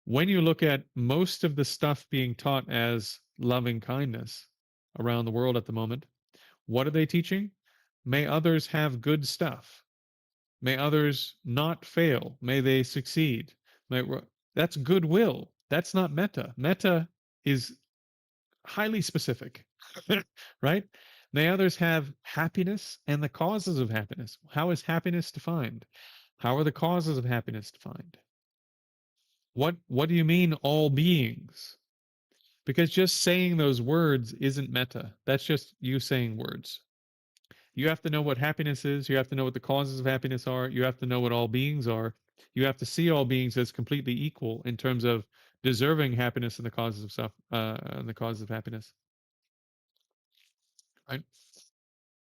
When you look at most of the stuff being taught as loving kindness around the world at the moment, what are they teaching? May others have good stuff. May others not fail. May they succeed. That's goodwill. That's not metta. Metta is highly specific. right? May others have happiness and the causes of happiness. How is happiness defined? How are the causes of happiness defined? What do you mean all beings? Because just saying those words isn't meta. That's just you saying words. You have to know what happiness is. You have to know what the causes of happiness are. You have to know what all beings are. You have to see all beings as completely equal in terms of deserving happiness and the causes of and the causes of happiness. Right?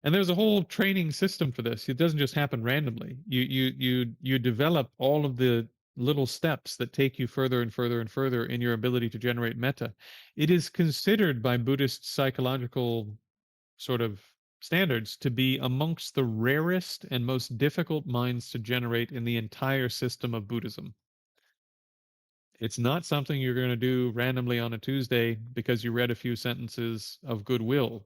And there's a whole training system for this. It doesn't just happen randomly. You develop all of the little steps that take you further and further and further in your ability to generate metta. It is considered by Buddhist psychological sort of standards to be amongst the rarest and most difficult minds to generate in the entire system of Buddhism. It's not something you're going to do randomly on a Tuesday because you read a few sentences of goodwill.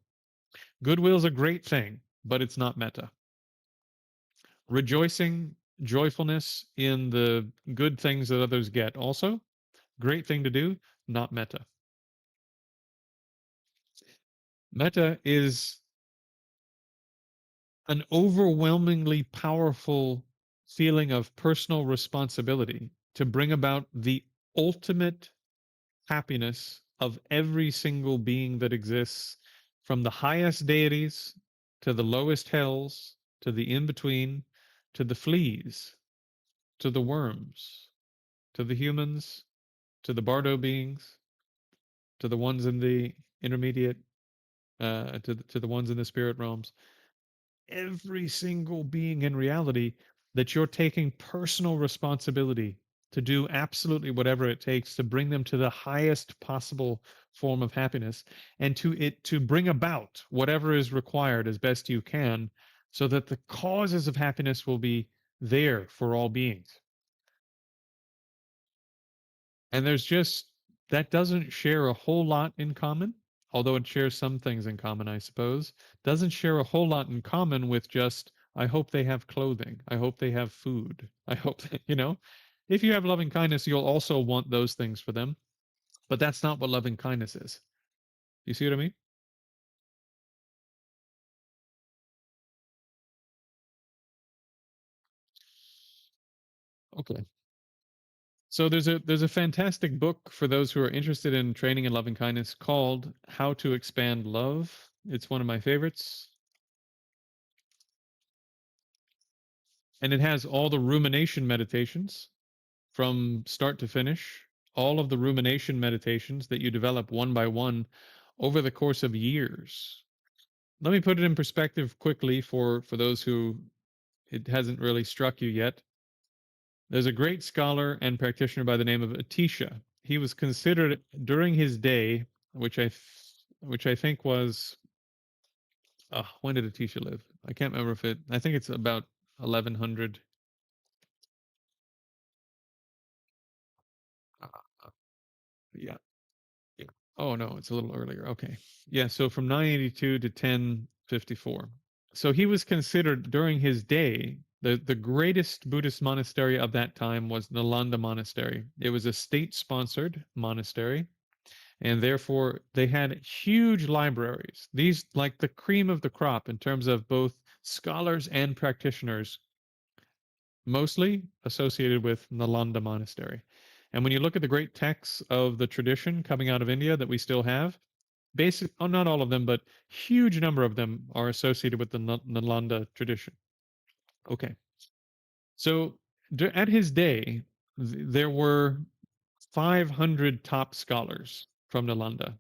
Goodwill's a great thing, but it's not metta. Rejoicing, joyfulness in the good things that others get, also great thing to do, not metta. Metta is an overwhelmingly powerful feeling of personal responsibility to bring about the ultimate happiness of every single being that exists, from the highest deities to the lowest hells, to the in between, to the fleas, to the worms, to the humans, to the bardo beings, to the ones in the intermediate, to the ones in the spirit realms. Every single being in reality, that you're taking personal responsibility to do absolutely whatever it takes to bring them to the highest possible form of happiness, and to bring about whatever is required as best you can, so that the causes of happiness will be there for all beings. And there's just, that doesn't share a whole lot in common, although it shares some things in common, I suppose. Doesn't share a whole lot in common with just, I hope they have clothing. I hope they have food. I hope, if you have loving kindness, you'll also want those things for them. But that's not what loving kindness is. You see what I mean? Okay. So there's a fantastic book for those who are interested in training in loving kindness called How to Expand Love. It's one of my favorites. And it has all the rumination meditations from start to finish, all of the rumination meditations that you develop one by one over the course of years. Let me put it in perspective quickly for those who it hasn't really struck you yet. There's a great scholar and practitioner by the name of Atisha. He was considered during his day, which I think was, when did Atisha live? I can't remember if I think it's about 1100. Uh, yeah. Yeah. Oh no, it's a little earlier. Okay. Yeah, so from 982 to 1054. So he was considered during his day, the greatest Buddhist monastery of that time was Nalanda Monastery. It was a state-sponsored monastery, and therefore they had huge libraries. These like the cream of the crop in terms of both scholars and practitioners, mostly associated with Nalanda Monastery. And when you look at the great texts of the tradition coming out of India that we still have, not all of them, but huge number of them are associated with the Nalanda tradition. Okay. So at his day, there were 500 top scholars from Nalanda.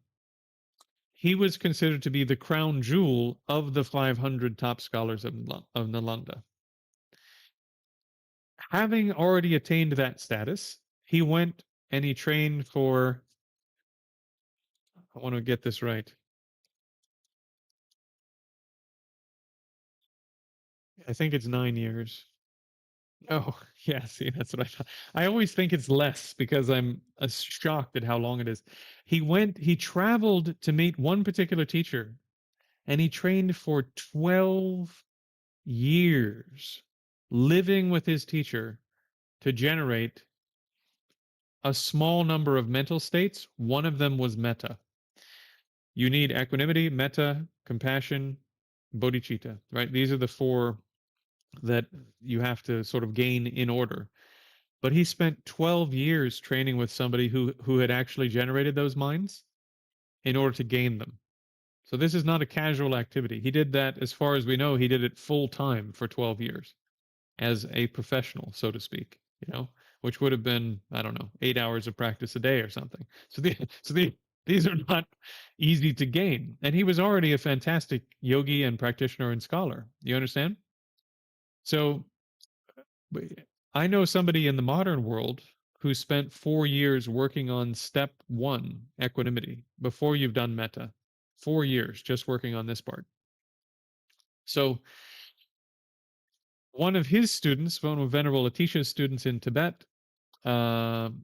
He was considered to be the crown jewel of the 500 top scholars of Nalanda. Having already attained that status, he went and he trained for, I want to get this right. I think it's 9 years. Oh, yeah. See, that's what I thought. I always think it's less because I'm shocked at how long it is. He traveled to meet one particular teacher, and he trained for 12 years, living with his teacher to generate a small number of mental states. One of them was metta. You need equanimity, metta, compassion, bodhicitta, right? These are the four that you have to sort of gain in order. But he spent 12 years training with somebody who had actually generated those minds in order to gain them. So this is not a casual activity. He did that, as far as we know, he did it full time for 12 years as a professional, so to speak, which would have been, I don't know, 8 hours of practice a day or something. These are not easy to gain. And he was already a fantastic yogi and practitioner and scholar. You understand? So I know somebody in the modern world who spent 4 years working on step one, equanimity, before you've done metta. 4 years just working on this part. So one of his students, one of Venerable Atisha's students in Tibet,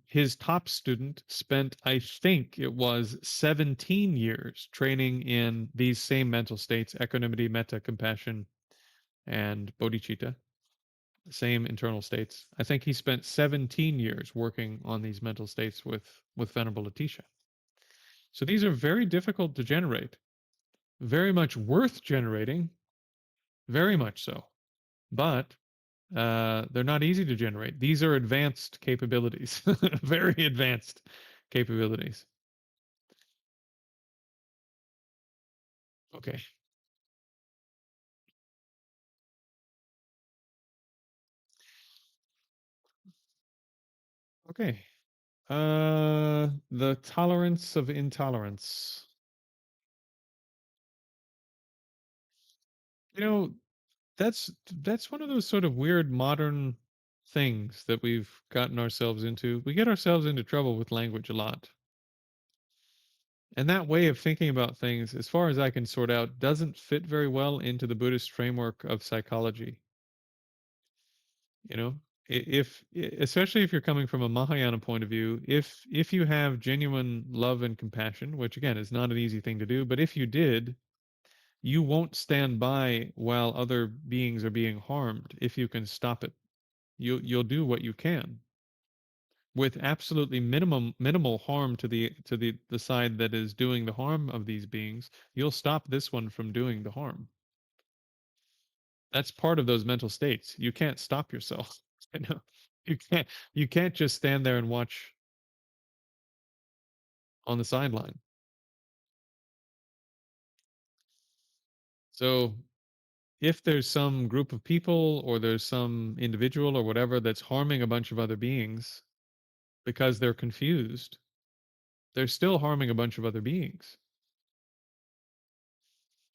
his top student spent, I think it was 17 years training in these same mental states: equanimity, metta, compassion, and bodhicitta, same internal states. I think he spent 17 years working on these mental states with Venerable Atisha. So these are very difficult to generate, very much worth generating, very much so. But they're not easy to generate. These are advanced capabilities, very advanced capabilities. Okay. Okay. The tolerance of intolerance. You know, that's one of those sort of weird modern things that we've gotten ourselves into. We get ourselves into trouble with language a lot. And that way of thinking about things, as far as I can sort out, doesn't fit very well into the Buddhist framework of psychology. You know, if especially if you're coming from a Mahayana point of view, if you have genuine love and compassion, which again is not an easy thing to do, but if you did, you won't stand by while other beings are being harmed if you can stop it. You'll do what you can with absolutely minimal harm to the side that is doing the harm of these beings. You'll stop this one from doing the harm. That's part of those mental states. You can't stop yourself. You know, you can't just stand there and watch on the sideline. So if there's some group of people or there's some individual or whatever that's harming a bunch of other beings because they're confused, they're still harming a bunch of other beings.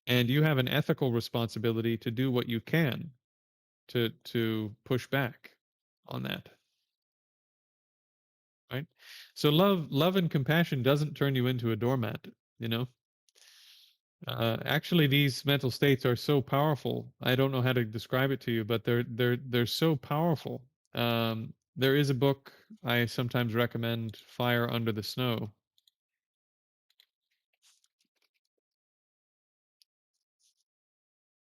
And you have an ethical responsibility to do what you can to push back on that. Right? So love and compassion doesn't turn you into a doormat, you know? Actually, these mental states are so powerful. I don't know how to describe it to you, but they're so powerful. There is a book I sometimes recommend, Fire Under the Snow.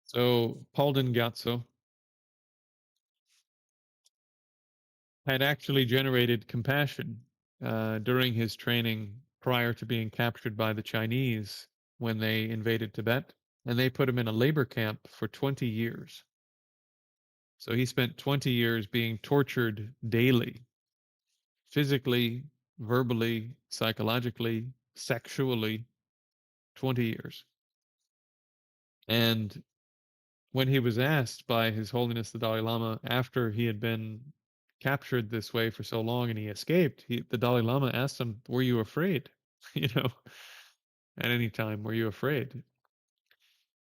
So Paulden Gyatso had actually generated compassion during his training prior to being captured by the Chinese when they invaded Tibet, and they put him in a labor camp for 20 years. So he spent 20 years being tortured daily, physically, verbally, psychologically, sexually, 20 years. And when he was asked by His Holiness the Dalai Lama after he had been captured this way for so long and he escaped, the Dalai Lama asked him, "Were you afraid?" you know, at any time, were you afraid?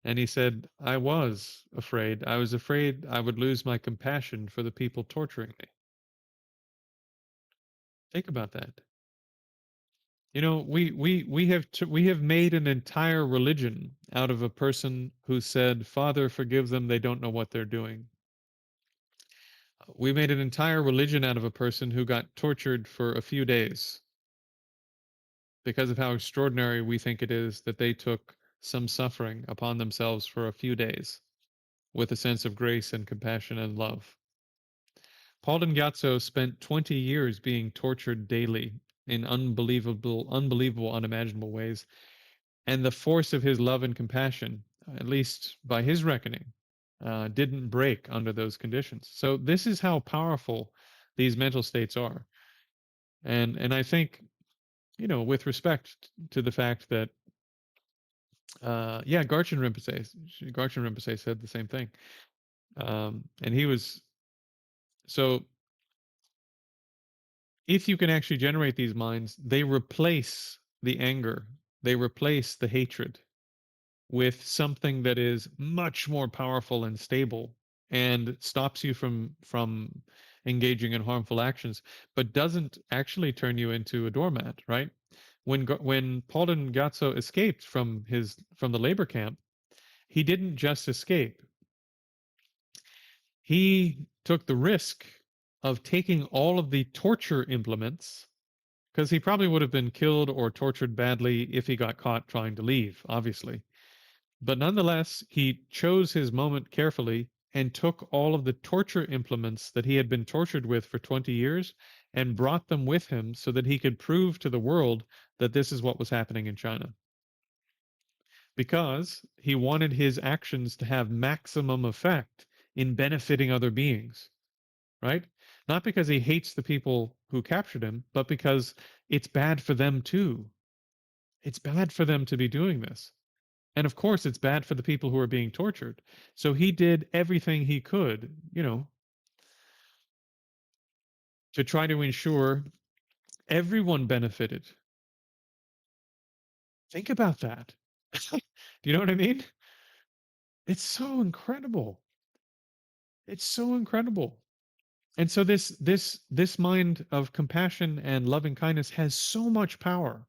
And he said, "I was afraid. I was afraid I would lose my compassion for the people torturing me." Think about that. You know, we have made an entire religion out of a person who said, "Father, forgive them, they don't know what they're doing." We made an entire religion out of a person who got tortured for a few days because of how extraordinary we think it is that they took some suffering upon themselves for a few days with a sense of grace and compassion and love. Paul Gyatso spent 20 years being tortured daily in unbelievable, unimaginable ways. And the force of his love and compassion, at least by his reckoning, didn't break under those conditions. So this is how powerful these mental states are. And I think, with respect to the fact that, yeah, Garchen Rinpoche said the same thing. And he was, so if you can actually generate these minds, they replace the anger, they replace the hatred with something that is much more powerful and stable and stops you from engaging in harmful actions, but doesn't actually turn you into a doormat, right? When Paulin Gatso escaped from the labor camp, he didn't just escape. He took the risk of taking all of the torture implements, because he probably would have been killed or tortured badly if he got caught trying to leave, obviously. But nonetheless, he chose his moment carefully and took all of the torture implements that he had been tortured with for 20 years and brought them with him so that he could prove to the world that this is what was happening in China. Because he wanted his actions to have maximum effect in benefiting other beings, right? Not because he hates the people who captured him, but because it's bad for them too. It's bad for them to be doing this. And of course, it's bad for the people who are being tortured. So he did everything he could, to try to ensure everyone benefited. Think about that. Do you know what I mean? It's so incredible. It's so incredible. And so this mind of compassion and loving kindness has so much power.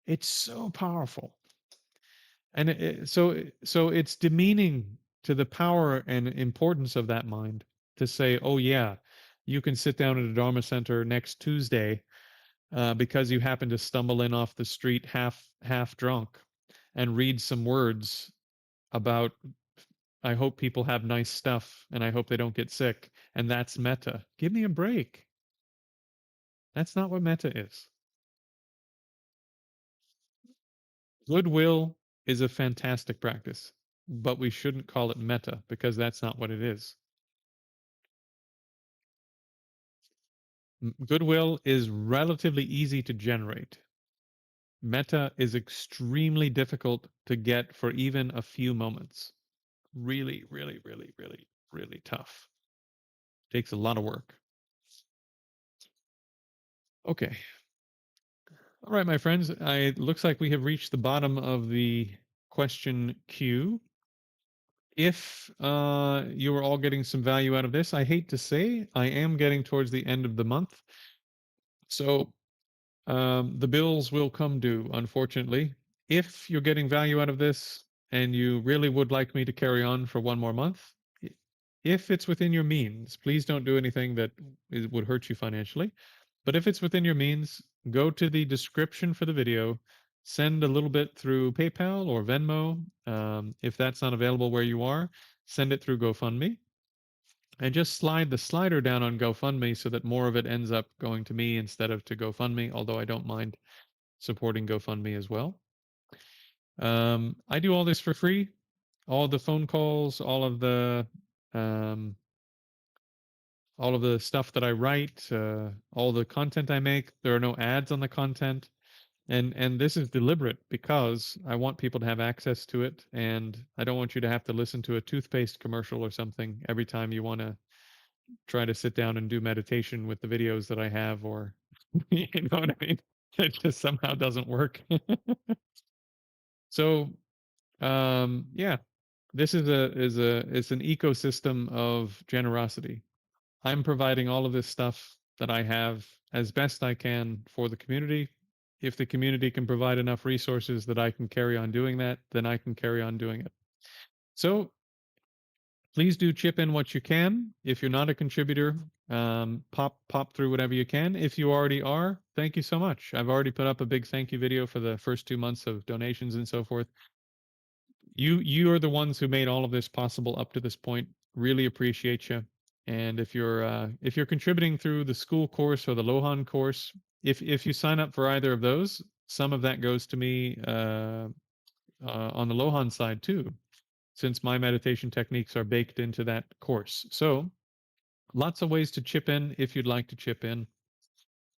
It's so powerful. And so it's demeaning to the power and importance of that mind to say, oh yeah, you can sit down at a Dharma center next Tuesday because you happen to stumble in off the street half drunk and read some words about, I hope people have nice stuff and I hope they don't get sick, and that's metta. Give me a break. That's not what metta is. Goodwill is a fantastic practice, but we shouldn't call it metta because that's not what it is. Goodwill is relatively easy to generate. Metta is extremely difficult to get for even a few moments. Really, really, really, really, really tough. Takes a lot of work. Okay. All right, my friends. It looks like we have reached the bottom of the question queue. If you are all getting some value out of this, I hate to say I am getting towards the end of the month. So the bills will come due, unfortunately. If you're getting value out of this and you really would like me to carry on for one more month, if it's within your means, please don't do anything that would hurt you financially. But if it's within your means, go to the description for the video, send a little bit through PayPal or Venmo. If that's not available where you are, send it through GoFundMe. And just slide the slider down on GoFundMe so that more of it ends up going to me instead of to GoFundMe, although I don't mind supporting GoFundMe as well. I do all this for free. All the phone calls, um, all of the stuff that I write, all the content I make. There are no ads on the content, and this is deliberate because I want people to have access to it, and I don't want you to have to listen to a toothpaste commercial or something every time you want to try to sit down and do meditation with the videos that I have, or you know what I mean? It just somehow doesn't work. So, yeah, this it's an ecosystem of generosity. I'm providing all of this stuff that I have as best I can for the community. If the community can provide enough resources that I can carry on doing that, then I can carry on doing it. So please do chip in what you can. If you're not a contributor, pop through whatever you can. If you already are, thank you so much. I've already put up a big thank you video for the first 2 months of donations and so forth. You are the ones who made all of this possible up to this point. Really appreciate you. And if you're contributing through the school course or the Lohan course, if you sign up for either of those, some of that goes to me on the Lohan side too, since my meditation techniques are baked into that course. So lots of ways to chip in if you'd like to chip in.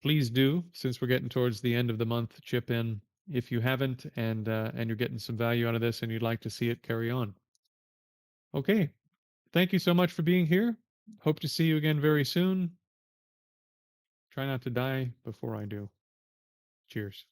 Please do, since we're getting towards the end of the month, chip in if you haven't, and you're getting some value out of this and you'd like to see it carry on. Okay. Thank you so much for being here. Hope to see you again very soon. Try not to die before I do. Cheers.